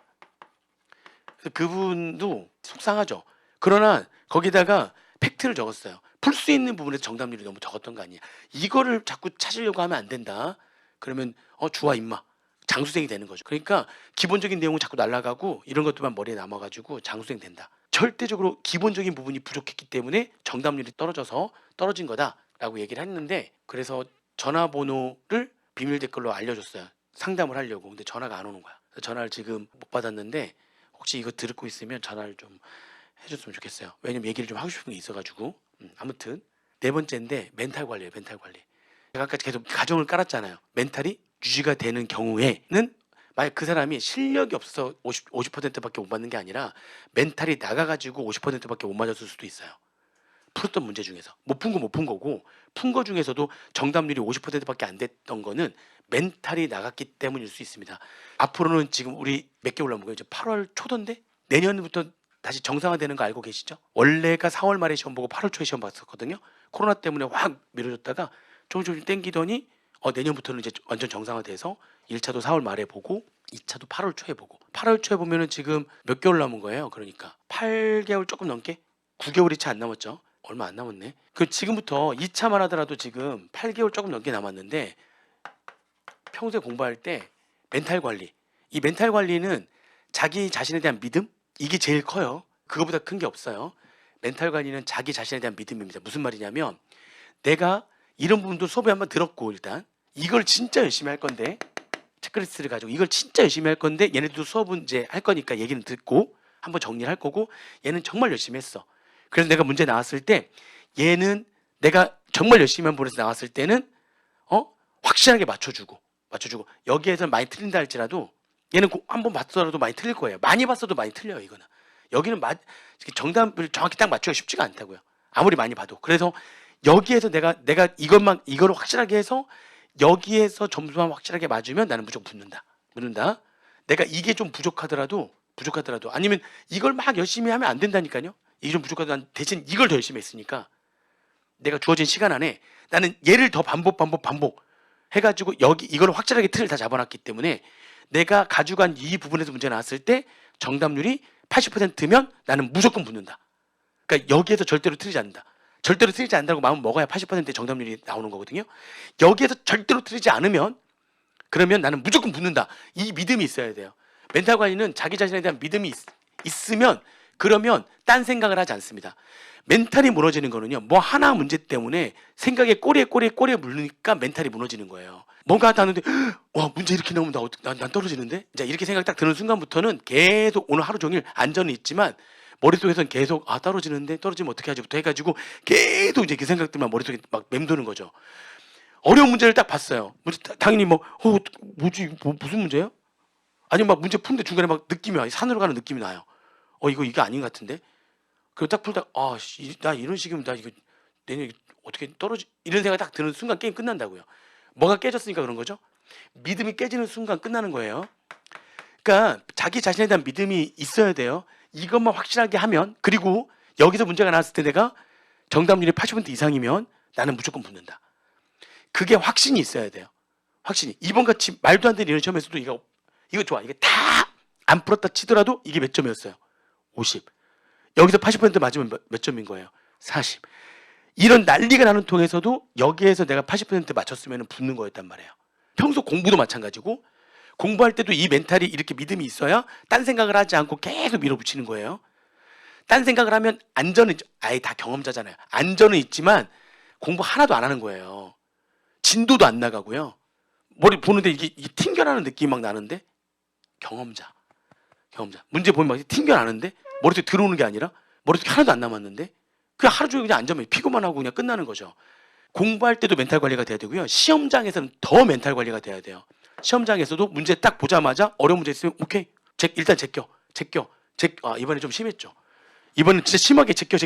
그래서 그분도 속상하죠. 그러나 거기다가 팩트를 적었어요. 풀 수 있는 부분에서 정답률이 너무 적었던 거 아니야. 이거를 자꾸 찾으려고 하면 안 된다. 그러면 주와 임마 장수생이 되는 거죠. 그러니까 기본적인 내용은 자꾸 날아가고 이런 것들만 머리에 남아가지고 장수생 된다. 절대적으로 기본적인 부분이 부족했기 때문에 정답률이 떨어진 거다라고 얘기를 했는데, 그래서 전화번호를 비밀 댓글로 알려줬어요. 상담을 하려고. 근데 전화가 안 오는 거야. 전화를 지금 못 받았는데 혹시 이거 듣고 있으면 전화를 좀 해줬으면 좋겠어요. 왜냐면 얘기를 좀 하고 싶은 게 있어가지고. 아무튼 4번째인데 멘탈 관리예요. 멘탈 관리. 제가 아까 계속 가정을 깔았잖아요. 멘탈이 유지가 되는 경우에는 만약 그 사람이 실력이 없어서 50%밖에 못 맞는 게 아니라 멘탈이 나가가지고 50%밖에 못 맞았을 수도 있어요. 풀었던 문제 중에서 못 푼 거고, 푼 거 중에서도 정답률이 50%밖에 안 됐던 거는 멘탈이 나갔기 때문일 수 있습니다. 앞으로는 지금 우리 몇 개월 남은 거예요? 이제 8월 초던데 내년부터 다시 정상화되는 거 알고 계시죠? 원래가 4월 말에 시험 보고 8월 초에 시험 봤었거든요. 코로나 때문에 확 미뤄졌다가 조금 땡기더니 내년부터는 이제 완전 정상화돼서 1차도 4월 말에 보고 2차도 8월 초에 보고, 8월 초에 보면은 지금 몇 개월 남은 거예요. 그러니까 8개월 조금 넘게, 9개월이 채 안 남았죠. 얼마 안 남았네. 그 지금부터 2차만 하더라도 지금 8개월 조금 넘게 남았는데, 평소에 공부할 때 멘탈 관리, 이 멘탈 관리는 자기 자신에 대한 믿음, 이게 제일 커요. 그거보다 큰 게 없어요. 멘탈 관리는 자기 자신에 대한 믿음입니다. 무슨 말이냐면 내가 이런 부분도 수업에 한번 들었고, 일단 이걸 진짜 열심히 할 건데, 체크리스트를 가지고 이걸 진짜 열심히 할 건데, 얘네들도 수업은 이제 할 거니까 얘기는 듣고 한번 정리를 할 거고, 얘는 정말 열심히 했어. 그래서 내가 문제 나왔을 때 얘는 내가 정말 열심히 한 부분에서 나왔을 때는 확실하게 맞춰주고 여기에서 많이 틀린다 할지라도 얘는 한번 봤더라도 많이 틀릴 거예요. 많이 봤어도 많이 틀려요. 이거는 여기는 정답을 정확히 딱 맞추기가 쉽지가 않다고요. 아무리 많이 봐도. 그래서 여기에서 내가 이거를 확실하게 해서 여기에서 점수만 확실하게 맞으면 나는 무조건 붙는다. 내가 이게 좀 부족하더라도 아니면 이걸 막 열심히 하면 안 된다니까요. 이게 좀 부족하더라도 대신 이걸 더 열심히 했으니까 내가 주어진 시간 안에 나는 얘를 더 반복 해가지고 이걸 확실하게 틀을 다 잡아놨기 때문에 내가 가져간 이 부분에서 문제 나왔을 때 정답률이 80%면 나는 무조건 붙는다. 그러니까 여기에서 절대로 틀리지 않는다. 절대로 틀리지 않는다고 마음 먹어야 80%의 정답률이 나오는 거거든요. 여기에서 절대로 틀리지 않으면 그러면 나는 무조건 붙는다. 이 믿음이 있어야 돼요. 멘탈 관리는 자기 자신에 대한 믿음이 있으면, 그러면 딴 생각을 하지 않습니다. 멘탈이 무너지는 거는요, 뭐 하나 문제 때문에 생각에 꼬리에 물리니까 멘탈이 무너지는 거예요. 뭔가 하는데 와, 문제 이렇게 나오면 난 떨어지는데? 자, 이렇게 생각 딱 드는 순간부터는 계속 오늘 하루 종일 안전은 있지만 머릿속에서는 계속 떨어지면 어떻게 하지부터 해가지고 계속 이제 그 생각들만 머릿속에 막 맴도는 거죠. 어려운 문제를 딱 봤어요. 당연히 뭐지? 무슨 문제예요? 아니면 막 문제 푸는데 중간에 막 느낌이 와요. 산으로 가는 느낌이 나요. 이게 아닌 것 같은데? 그리고 딱 풀다 나 이런 식이면 나 이거 내년에 어떻게 이런 생각이 딱 드는 순간 게임 끝난다고요. 뭐가 깨졌으니까 그런 거죠? 믿음이 깨지는 순간 끝나는 거예요. 그러니까 자기 자신에 대한 믿음이 있어야 돼요. 이것만 확실하게 하면, 그리고 여기서 문제가 나왔을 때 내가 정답률이 80% 이상이면 나는 무조건 붙는다. 그게 확신이 있어야 돼요. 확신이. 이번같이 말도 안 되는 이런 시험에서도 이거 좋아. 이게 다 안 풀었다 치더라도 이게 몇 점이었어요? 50. 여기서 80% 맞으면 몇 점인 거예요? 40. 이런 난리가 나는 통에서도 여기에서 내가 80% 맞췄으면 붙는 거였단 말이에요. 평소 공부도 마찬가지고 공부할 때도 이 멘탈이 이렇게 믿음이 있어야 딴 생각을 하지 않고 계속 밀어붙이는 거예요. 딴 생각을 하면 안전은 아예 다 경험자잖아요. 안전은 있지만 공부 하나도 안 하는 거예요. 진도도 안 나가고요. 머리 보는데 이게 튕겨나는 느낌이 막 나는데 경험자. 문제 보면 막 튕겨나는데 머릿속에 들어오는 게 아니라 머릿속에 하나도 안 남았는데 그냥 하루 종일 그냥 앉으면 피고만 하고 그냥 끝나는 거죠. 공부할 때도 멘탈 관리가 돼야 되고요. 시험장에서는 더 멘탈 관리가 돼야 돼요. 시험장에서도 문제 딱 보자마자 어려운 문제 있으면 오케이 일단 제껴. 이번에 좀 심했죠. 이번엔 진짜 심하게 제껴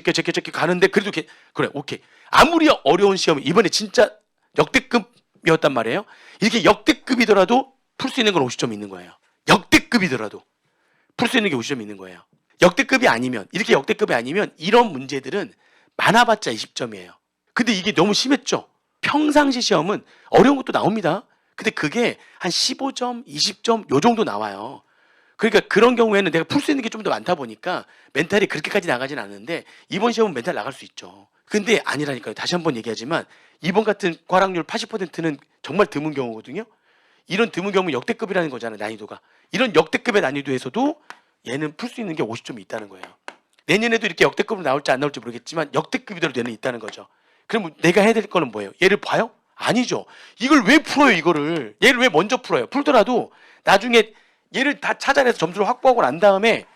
가는데 그래도 그래 오케이. 아무리 어려운 시험이 이번에 진짜 역대급이었단 말이에요. 이렇게 역대급이더라도 풀 수 있는 건 50점이 있는 거예요. 역대급이더라도 풀 수 있는 게 50점이 있는 거예요. 역대급이 아니면 이렇게 역대급이 아니면 이런 문제들은 많아봤자 20점이에요. 근데 이게 너무 심했죠. 평상시 시험은 어려운 것도 나옵니다. 근데 그게 한 15점, 20점 요 정도 나와요. 그러니까 그런 경우에는 내가 풀 수 있는 게 좀 더 많다 보니까 멘탈이 그렇게까지 나가진 않는데 이번 시험은 멘탈 나갈 수 있죠. 근데 아니라니까요. 다시 한번 얘기하지만 이번 같은 과락률 80%는 정말 드문 경우거든요. 이런 드문 경우는 역대급이라는 거잖아요. 난이도가. 이런 역대급의 난이도에서도 얘는 풀 수 있는 게 50점이 있다는 거예요. 내년에도 이렇게 역대급으로 나올지 안 나올지 모르겠지만 역대급이대로 얘는 있다는 거죠. 그럼 내가 해야 될 거는 뭐예요? 얘를 봐요? 아니죠. 이걸 왜 풀어요, 이거를? 얘를 왜 먼저 풀어요? 풀더라도 나중에 얘를 다 찾아내서 점수를 확보하고 난 다음에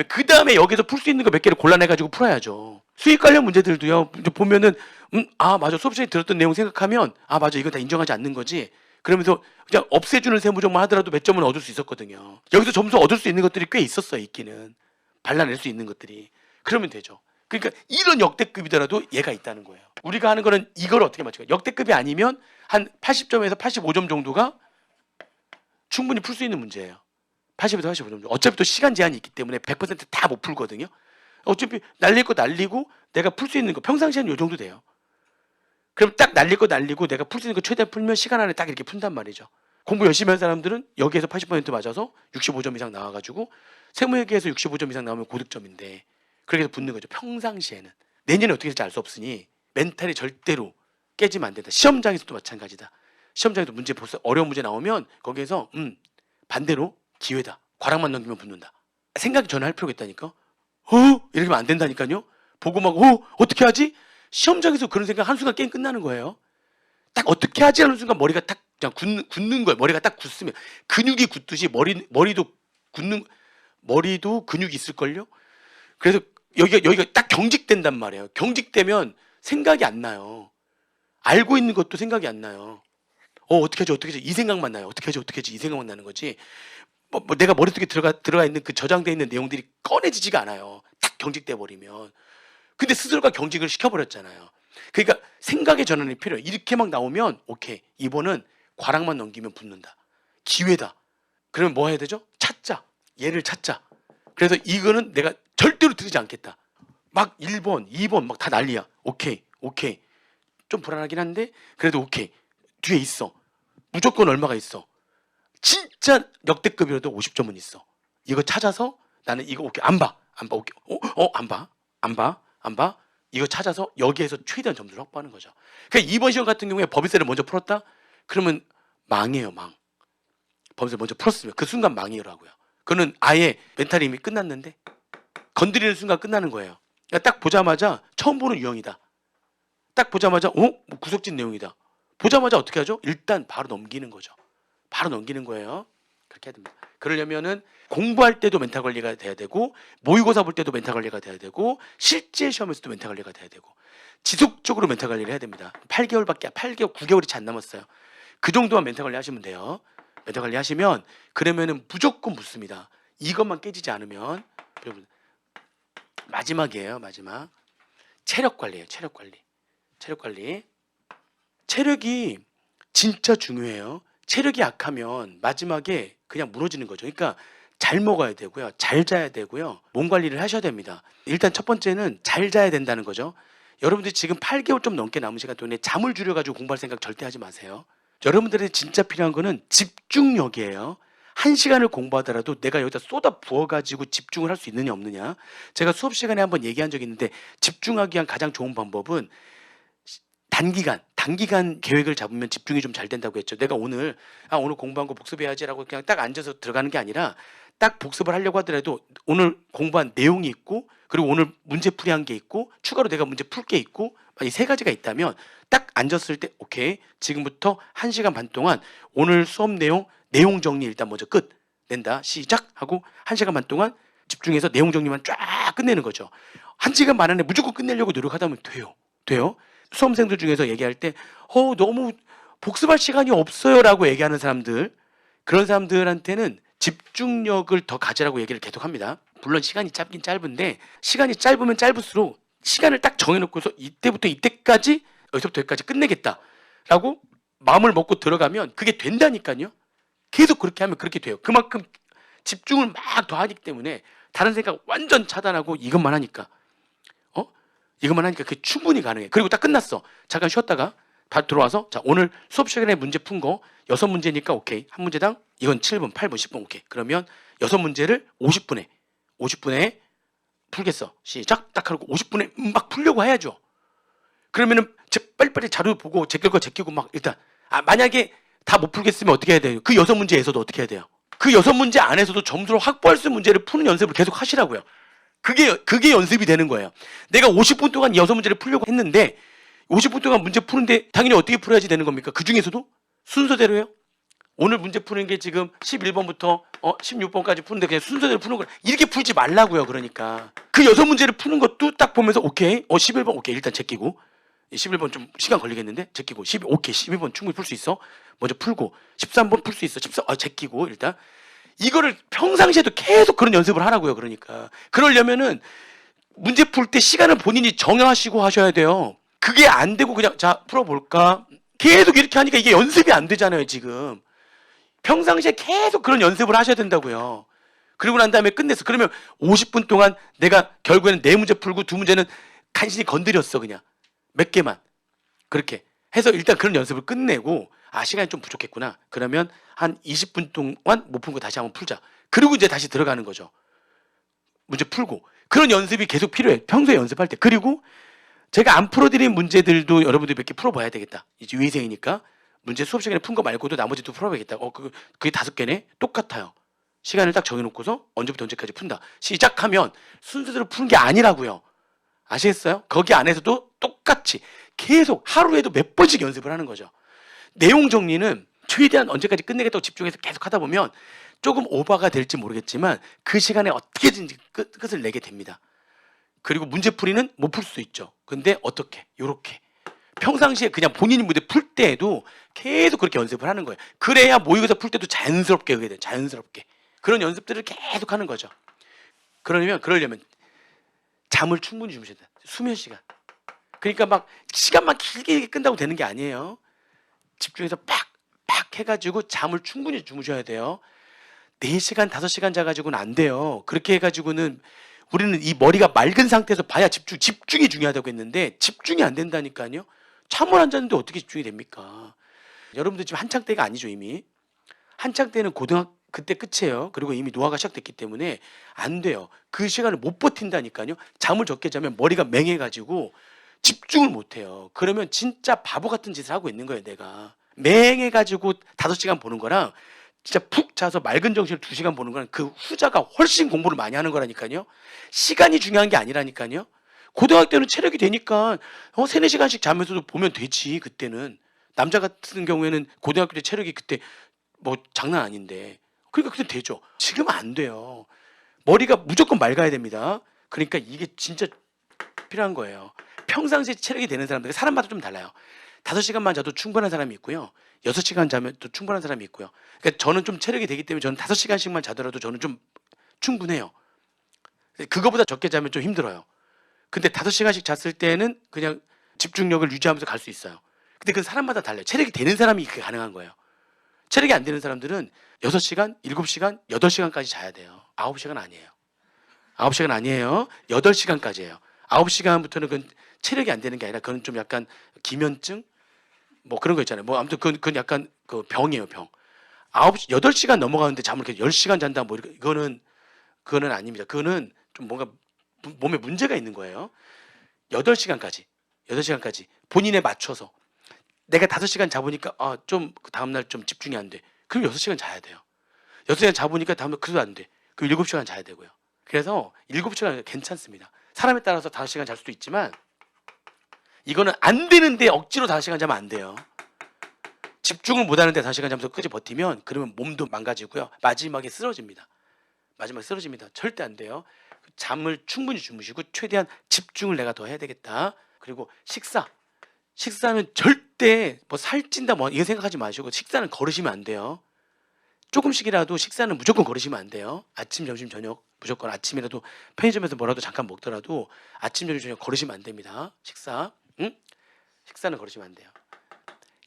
그 다음에 여기서 풀 수 있는 거 몇 개를 골라내가지고 풀어야죠. 수익 관련 문제들도요. 보면은 아 맞아 수업 시간에 들었던 내용 생각하면 아 맞아 이건 다 인정하지 않는 거지. 그러면서 그냥 없애주는 세무적만 하더라도 몇 점은 얻을 수 있었거든요. 여기서 점수 얻을 수 있는 것들이 꽤 있었어요. 있기는. 발라낼 수 있는 것들이. 그러면 되죠. 그러니까 이런 역대급이더라도 얘가 있다는 거예요. 우리가 하는 거는 이걸 어떻게 맞출까? 역대급이 아니면 한 80점에서 85점 정도가 충분히 풀 수 있는 문제예요. 80에서 85점. 어차피 또 시간 제한이 있기 때문에 100% 다 못 풀거든요. 어차피 날릴 거 날리고 내가 풀 수 있는 거 평상시에는 요 정도 돼요. 그럼 딱 날릴 거 날리고 내가 풀 수 있는 거 최대한 풀면 시간 안에 딱 이렇게 푼단 말이죠. 공부 열심히 한 사람들은 여기에서 80% 맞아서 65점 이상 나와가지고 세무회계에서 65점 이상 나오면 고득점인데 그렇게 해서 붙는 거죠. 평상시에는. 내년에 어떻게 될지 알 수 없으니 멘탈이 절대로 깨지면 안 된다. 시험장에서도 마찬가지다. 시험장에도 문제 보세요. 어려운 문제 나오면 거기에서 반대로 기회다. 과락만 넘기면 붙는다. 생각이 전혀 할 필요가 있다니까. 이렇게 하면 안 된다니까요. 보고 막 어떻게 하지? 시험장에서 그런 생각 한순간 게임 끝나는 거예요. 딱 어떻게 하지 하는 순간 머리가 딱 그냥 굳는 거예요. 머리가 딱 굳으면 근육이 굳듯이 머리도 근육이 있을걸요. 그래서 여기가 딱 경직된단 말이에요. 경직되면 생각이 안 나요. 알고 있는 것도 생각이 안 나요. 어떻게 하지 이 생각만 나요. 어떻게 하지 이 생각만 나는 거지. 내가 머릿속에 들어가 있는 그 저장되어 있는 내용들이 꺼내지지가 않아요. 딱 경직돼 버리면. 근데 스스로가 경직을 시켜버렸잖아요. 그러니까 생각의 전환이 필요해요. 이렇게 막 나오면 오케이 이번은 과락만 넘기면 붙는다. 기회다. 그러면 뭐 해야 되죠? 얘를 찾자. 그래서 이거는 내가 절대로 들이지 않겠다. 막 1번, 2번 막 다 난리야. 오케이. 좀 불안하긴 한데 그래도 오케이. 뒤에 있어. 무조건 얼마가 있어. 진짜 역대급이라도 50점은 있어. 이거 찾아서 나는 이거 오케이 안 봐. 오케이. 안 봐. 이거 찾아서 여기에서 최대한 점수를 확보하는 거죠. 그러니까 이번 시험 같은 경우에 법인세를 먼저 풀었다? 그러면 망해요, 망. 법인세 먼저 풀었으면 그 순간 망이라고요. 그거는 아예 멘탈이 이미 끝났는데 건드리는 순간 끝나는 거예요. 그러니까 딱 보자마자 처음 보는 유형이다. 딱 보자마자 뭐 구석진 내용이다. 보자마자 어떻게 하죠? 일단 바로 넘기는 거죠. 바로 넘기는 거예요. 그렇게 해야 됩니다. 그러려면은 공부할 때도 멘탈 관리가 돼야 되고 모의고사 볼 때도 멘탈 관리가 돼야 되고 실제 시험에서도 멘탈 관리가 돼야 되고 지속적으로 멘탈 관리를 해야 됩니다. 8개월, 9개월이 채 안 남았어요. 그 정도만 멘탈 관리 하시면 돼요. 멘탈 관리 하시면 그러면은 무조건 붙습니다. 이것만 깨지지 않으면 마지막이에요. 마지막 체력 관리예요. 체력 관리. 체력이 진짜 중요해요. 체력이 약하면 마지막에 그냥 무너지는 거죠. 그러니까 잘 먹어야 되고요. 잘 자야 되고요. 몸 관리를 하셔야 됩니다. 일단 첫 번째는 잘 자야 된다는 거죠. 여러분들이 지금 8개월 좀 넘게 남은 시간 동안에 잠을 줄여가지고 공부할 생각 절대 하지 마세요. 여러분들이 진짜 필요한 거는 집중력이에요. 1시간을 공부하더라도 내가 여기다 쏟아 부어가지고 집중을 할 수 있느냐 없느냐. 제가 수업 시간에 한번 얘기한 적이 있는데 집중하기 위한 가장 좋은 방법은 단기간 계획을 잡으면 집중이 좀 잘 된다고 했죠. 내가 오늘 공부한 거 복습해야지라고 그냥 딱 앉아서 들어가는 게 아니라 딱 복습을 하려고 하더라도 오늘 공부한 내용이 있고 그리고 오늘 문제 풀이한 게 있고 추가로 내가 문제 풀 게 있고 이 3가지가 있다면 딱 앉았을 때 오케이 지금부터 1시간 반 동안 오늘 수업 내용 정리 일단 먼저 낸다 시작하고 1시간 반 동안 집중해서 내용 정리만 쫙 끝내는 거죠. 1시간 반 안에 무조건 끝내려고 노력하다 보면 돼요. 수험생들 중에서 얘기할 때 너무 복습할 시간이 없어요 라고 얘기하는 사람들, 그런 사람들한테는 집중력을 더 가지라고 얘기를 계속 합니다. 물론 시간이 짧긴 짧은데 시간이 짧으면 짧을수록 시간을 딱 정해놓고서 이때부터 이때까지 여기서부터 여기까지 끝내겠다라고 마음을 먹고 들어가면 그게 된다니까요. 계속 그렇게 하면 그렇게 돼요. 그만큼 집중을 막 더 하기 때문에 다른 생각 완전 차단하고 이것만 하니까 그게 충분히 가능해. 그리고 딱 끝났어. 잠깐 쉬었다가 바로 들어와서 자 오늘 수업 시간에 문제 푼 거 6문제니까 오케이. 한 문제당 이건 7분, 8분, 10분 오케이. 그러면 6문제를 50분에 풀겠어. 시작 딱 하고 50분에 막 풀려고 해야죠. 그러면은 빨리빨리 자료 보고 제낄 거 제끼고 막 일단 만약에 다 못 풀겠으면 어떻게 해야 돼요? 그 6문제에서도 어떻게 해야 돼요? 그 6문제 안에서도 점수를 확보할 수 있는 문제를 푸는 연습을 계속 하시라고요. 그게 연습이 되는 거예요. 내가 50분 동안 6문제를 풀려고 했는데 50분 동안 문제 푸는데 당연히 어떻게 풀어야지 되는 겁니까? 그 중에서도 순서대로요. 오늘 문제 푸는 게 지금 11번부터 16번까지 푸는데 그냥 순서대로 푸는 거 이렇게 풀지 말라고요. 그러니까 그 6문제를 푸는 것도 딱 보면서 오케이 11번 오케이 일단 제끼고 11번 좀 시간 걸리겠는데 제끼고 오케이 12번 충분히 풀 수 있어. 먼저 풀고 13번 풀 수 있어. 14 제끼고 일단 이거를 평상시에도 계속 그런 연습을 하라고요. 그러니까 그러려면은 문제 풀 때 시간을 본인이 정하시고 하셔야 돼요. 그게 안 되고 그냥 자 풀어볼까 계속 이렇게 하니까 이게 연습이 안 되잖아요. 지금 평상시에 계속 그런 연습을 하셔야 된다고요. 그리고 난 다음에 끝냈어. 그러면 50분 동안 내가 결국에는 4문제 풀고 2문제는 간신히 건드렸어. 그냥 몇 개만 그렇게 해서 일단 그런 연습을 끝내고 시간이 좀 부족했구나. 그러면 한 20분 동안 못 푼 거 다시 한번 풀자. 그리고 이제 다시 들어가는 거죠. 문제 풀고. 그런 연습이 계속 필요해. 평소에 연습할 때. 그리고 제가 안 풀어드린 문제들도 여러분들이 몇 개 풀어봐야 되겠다. 이제 유의생이니까 문제 수업 시간에 푼 거 말고도 나머지도 풀어봐야겠다. 그게 5개네? 똑같아요. 시간을 딱 정해놓고서 언제부터 언제까지 푼다. 시작하면 순서대로 푸는 게 아니라고요. 아시겠어요? 거기 안에서도 똑같이 계속 하루에도 몇 번씩 연습을 하는 거죠. 내용 정리는 최대한 언제까지 끝내겠다고 집중해서 계속 하다 보면 조금 오버가 될지 모르겠지만 그 시간에 어떻게든지 끝을 내게 됩니다. 그리고 문제풀이는 못 풀 수 있죠. 근데 어떻게? 요렇게 평상시에 그냥 본인이 문제 풀 때에도 계속 그렇게 연습을 하는 거예요. 그래야 모의고사 풀 때도 자연스럽게 하게 돼요. 자연스럽게. 그런 연습들을 계속 하는 거죠. 그러려면 잠을 충분히 주무셔야 돼요. 수면 시간. 그러니까 막 시간만 길게 끈다고 되는 게 아니에요. 집중해서 팍팍 해가지고 잠을 충분히 주무셔야 돼요. 4시간, 5시간 자가지고는 안 돼요. 그렇게 해가지고는 우리는 이 머리가 맑은 상태에서 봐야 집중이 중요하다고 했는데 집중이 안 된다니까요. 잠을 안 잤는데 어떻게 집중이 됩니까? 여러분들 지금 한창 때가 아니죠. 이미 한창 때는 그때 끝이에요. 그리고 이미 노화가 시작됐기 때문에 안 돼요. 그 시간을 못 버틴다니까요. 잠을 적게 자면 머리가 맹해가지고 집중을 못 해요. 그러면 진짜 바보 같은 짓을 하고 있는 거예요. 내가 맹해가지고 5시간 보는 거랑 진짜 푹 자서 맑은 정신을 2시간 보는 거랑 그 후자가 훨씬 공부를 많이 하는 거라니까요. 시간이 중요한 게 아니라니까요. 고등학교 때는 체력이 되니까 3, 4시간씩 자면서도 보면 되지. 그때는 남자 같은 경우에는 고등학교 때 체력이 그때 뭐 장난 아닌데 그러니까 그때 되죠. 지금은 안 돼요. 머리가 무조건 맑아야 됩니다. 그러니까 이게 진짜 필요한 거예요. 평상시에 체력이 되는 사람들, 사람마다 좀 달라요. 5시간만 자도 충분한 사람이 있고요. 6시간 자면 또 충분한 사람이 있고요. 그러니까 저는 좀 체력이 되기 때문에 저는 5시간씩만 자더라도 저는 좀 충분해요. 그거보다 적게 자면 좀 힘들어요. 근데 5시간씩 잤을 때는 그냥 집중력을 유지하면서 갈 수 있어요. 근데 그 사람마다 달라요. 체력이 되는 사람이 그게 가능한 거예요. 체력이 안 되는 사람들은 6시간, 7시간, 8시간까지 자야 돼요. 9시간 아니에요. 9시간 아니에요. 8시간까지예요. 9시간부터는 그건 체력이 안 되는 게 아니라 그건 좀 약간 기면증 뭐 그런 거 있잖아요. 뭐 아무튼 그건 약간 그 병이에요, 병. 9시 8시간 넘어가는데 잠을 이렇게 10시간 잔다 뭐 그거는 아닙니다. 그거는 좀 뭔가 몸에 문제가 있는 거예요. 8시간까지. 8시간까지 본인에 맞춰서 내가 5시간 자보니까 좀 그 다음 날 좀 집중이 안 돼. 그럼 6시간 자야 돼요. 6시간 자보니까 다음 날 그래도 안 돼. 그럼 7시간 자야 되고요. 그래서 7시간 괜찮습니다. 사람에 따라서 5시간 잘 수도 있지만 이거는 안 되는데 억지로 5시간 자면 안 돼요. 집중을 못 하는데 5시간 자면서 끝까지 버티면 그러면 몸도 망가지고요. 마지막에 쓰러집니다. 마지막에 쓰러집니다. 절대 안 돼요. 잠을 충분히 주무시고 최대한 집중을 내가 더 해야 되겠다. 그리고 식사는 절대 뭐 살찐다 뭐 이거 생각하지 마시고 식사는 거르시면 안 돼요. 조금씩이라도 식사는 무조건 거르시면 안 돼요. 아침, 점심, 저녁 무조건 아침이라도 편의점에서 뭐라도 잠깐 먹더라도 아침, 점심, 저녁 거르시면 안 됩니다. 식사, 응? 식사는 거르시면 안 돼요.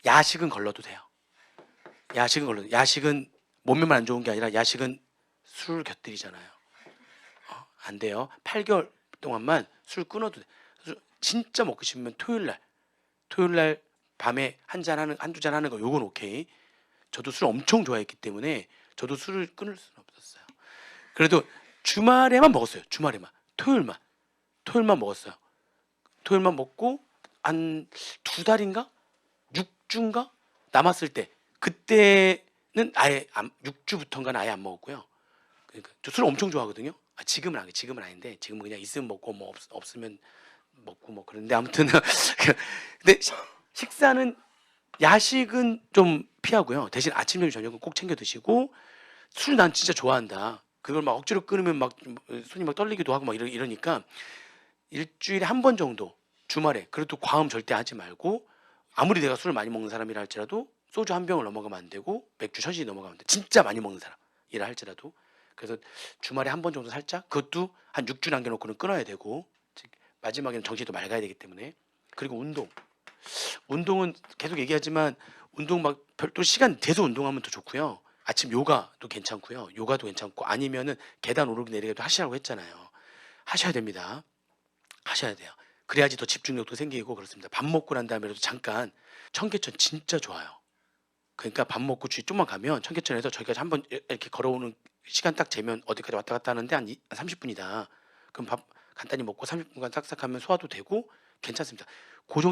야식은 걸러도 돼요. 야식은 몸에만 안 좋은 게 아니라 야식은 술 곁들이잖아요. 안 돼요. 8개월 동안만 술 끊어도 돼. 진짜 먹고 싶으면 토요일 날 밤에 한두 잔 하는 거 요건 오케이. 저도 술 엄청 좋아했기 때문에 저도 술을 끊을 수는 없었어요. 그래도 주말에만 먹었어요. 토요일만 먹었어요. 토요일만 먹고 한 2달인가 6주인가 남았을 때 그때는 아예 6주부터인가는 아예 안 먹었고요. 그러니까 저 술 엄청 좋아하거든요. 지금은 아닌데 지금은 그냥 있으면 먹고 뭐 없으면 먹고 뭐 그런데 아무튼 근데 식사는 야식은 좀 피하고요. 대신 아침, 점심, 저녁은 꼭 챙겨 드시고 술 난 진짜 좋아한다. 그걸 막 억지로 끊으면 막 손이 막 떨리기도 하고 막 이러니까 일주일에 한 번 정도 주말에 그래도 과음 절대 하지 말고 아무리 내가 술을 많이 먹는 사람이라 할지라도 소주 한 병을 넘어가면 안 되고 맥주 샷이 넘어가면 안 돼. 진짜 많이 먹는 사람이라 할지라도 그래서 주말에 한 번 정도 살짝 그것도 한 6주 남겨놓고는 끊어야 되고 마지막에는 정신도 맑아야 되기 때문에 그리고 운동은 계속 얘기하지만 운동 막 별도 시간 돼서 운동하면 더 좋고요. 아침 요가도 괜찮고 아니면은 계단 오르기 내리기도 하시라고 했잖아요. 하셔야 됩니다. 하셔야 돼요. 그래야지 더 집중력도 생기고 그렇습니다. 밥 먹고 난 다음에라도 잠깐 청계천 진짜 좋아요. 그러니까 밥 먹고 주위 좀만 가면 청계천에서 저기까지 한번 이렇게 걸어오는 시간 딱 재면 어디까지 왔다 갔다 하는데 한 30분이다. 그럼 밥 간단히 먹고 30분간 싹싹 하면 소화도 되고 괜찮습니다.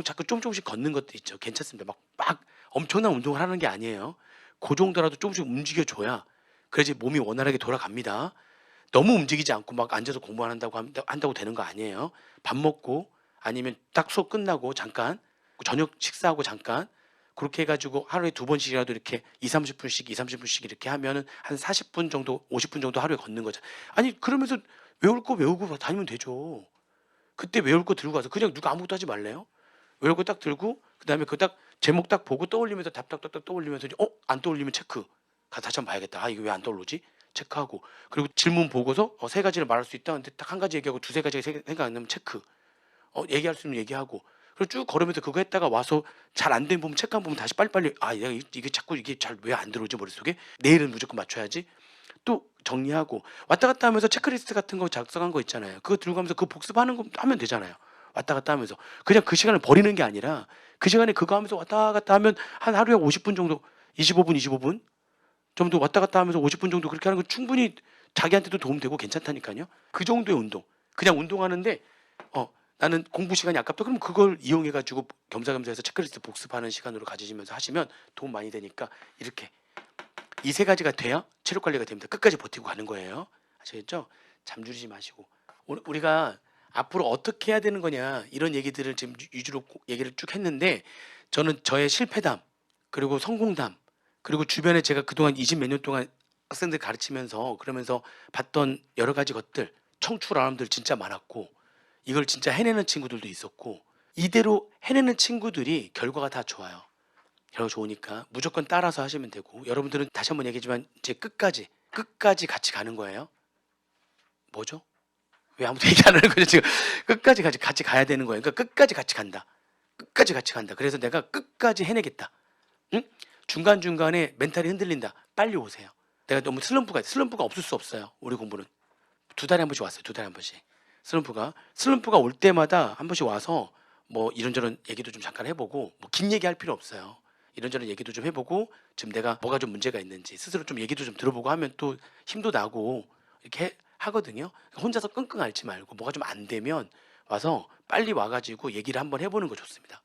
자꾸 조금씩 걷는 것도 있죠. 괜찮습니다. 막 엄청난 운동을 하는 게 아니에요. 그 정도라도 조금씩 움직여줘야 그래야지 몸이 원활하게 돌아갑니다. 너무 움직이지 않고 막 앉아서 공부 안 한다고 되는 거 아니에요. 밥 먹고 아니면 딱 수업 끝나고 잠깐 저녁 식사하고 잠깐 그렇게 해가지고 하루에 2번씩이라도 이렇게 20-30분씩 이렇게 하면은 한 40분 정도 50분 정도 하루에 걷는 거죠. 아니 그러면서 외울 거 외우고 다니면 되죠. 그때 외울 거 들고 가서 그냥 누가 아무것도 하지 말래요. 외울 거 딱 들고 그다음에 그 딱 제목 딱 보고 떠올리면서 답 딱딱딱 떠올리면서 안 떠올리면 체크. 다시 한번 봐야겠다. 이거 왜 안 떠오르지? 체크하고 그리고 질문 보고서 3가지를 말할 수 있다. 근데 딱 한 가지 얘기하고 2-3가지 생각 안 나면 체크. 얘기할 수 있는 얘기하고 그리고 쭉 걸으면서 그거 했다가 와서 잘 안 된 부분 체크 한 부분 다시 빨리빨리 내가 이게 자꾸 이게 잘 왜 안 들어오지 머릿속에 내일은 무조건 맞춰야지 또 정리하고 왔다 갔다 하면서 체크리스트 같은 거 작성한 거 있잖아요. 그거 들고 가면서 그 복습하는 거 하면 되잖아요. 왔다 갔다 하면서 그냥 그 시간을 버리는 게 아니라 그 시간에 그거 하면서 왔다 갔다 하면 한 하루에 50분 정도 25분 정도 왔다 갔다 하면서 50분 정도 그렇게 하는 건 충분히 자기한테도 도움되고 괜찮다니까요. 그 정도의 운동. 그냥 운동하는데 나는 공부 시간이 아깝다. 그럼 그걸 이용해 가지고 겸사겸사해서 체크리스트 복습하는 시간으로 가지시면서 하시면 도움 많이 되니까 이렇게 이 3가지가 돼야 체력 관리가 됩니다. 끝까지 버티고 가는 거예요. 아시겠죠? 잠들이지 마시고 우리가 앞으로 어떻게 해야 되는 거냐 이런 얘기들을 지금 위주로 얘기를 쭉 했는데 저는 저의 실패담 그리고 성공담 그리고 주변에 제가 그동안 20 몇 년 동안 학생들 가르치면서 그러면서 봤던 여러 가지 것들 청출아람들 진짜 많았고 이걸 진짜 해내는 친구들도 있었고 이대로 해내는 친구들이 결과가 다 좋아요. 결과 좋으니까 무조건 따라서 하시면 되고 여러분들은 다시 한번 얘기하지만 이제 끝까지 같이 가는 거예요. 뭐죠? 왜 아무도 얘기 안 하는 거죠 지금? 끝까지 같이 가야 되는 거예요. 그러니까 끝까지 같이 간다. 그래서 내가 끝까지 해내겠다. 응? 중간중간에 멘탈이 흔들린다. 빨리 오세요. 내가 너무 슬럼프가 없을 수 없어요. 우리 공부는 2달에 한 번씩 왔어요. 2달에 한 번씩. 슬럼프가 올 때마다 한 번씩 와서 뭐 이런저런 얘기도 좀 잠깐 해보고 뭐 긴 얘기할 필요 없어요. 이런저런 얘기도 좀 해보고 지금 내가 뭐가 좀 문제가 있는지 스스로 좀 얘기도 좀 들어보고 하면 또 힘도 나고 이렇게 하거든요. 혼자서 끙끙 앓지 말고 뭐가 좀 안 되면 와서 빨리 와가지고 얘기를 한번 해보는 거 좋습니다.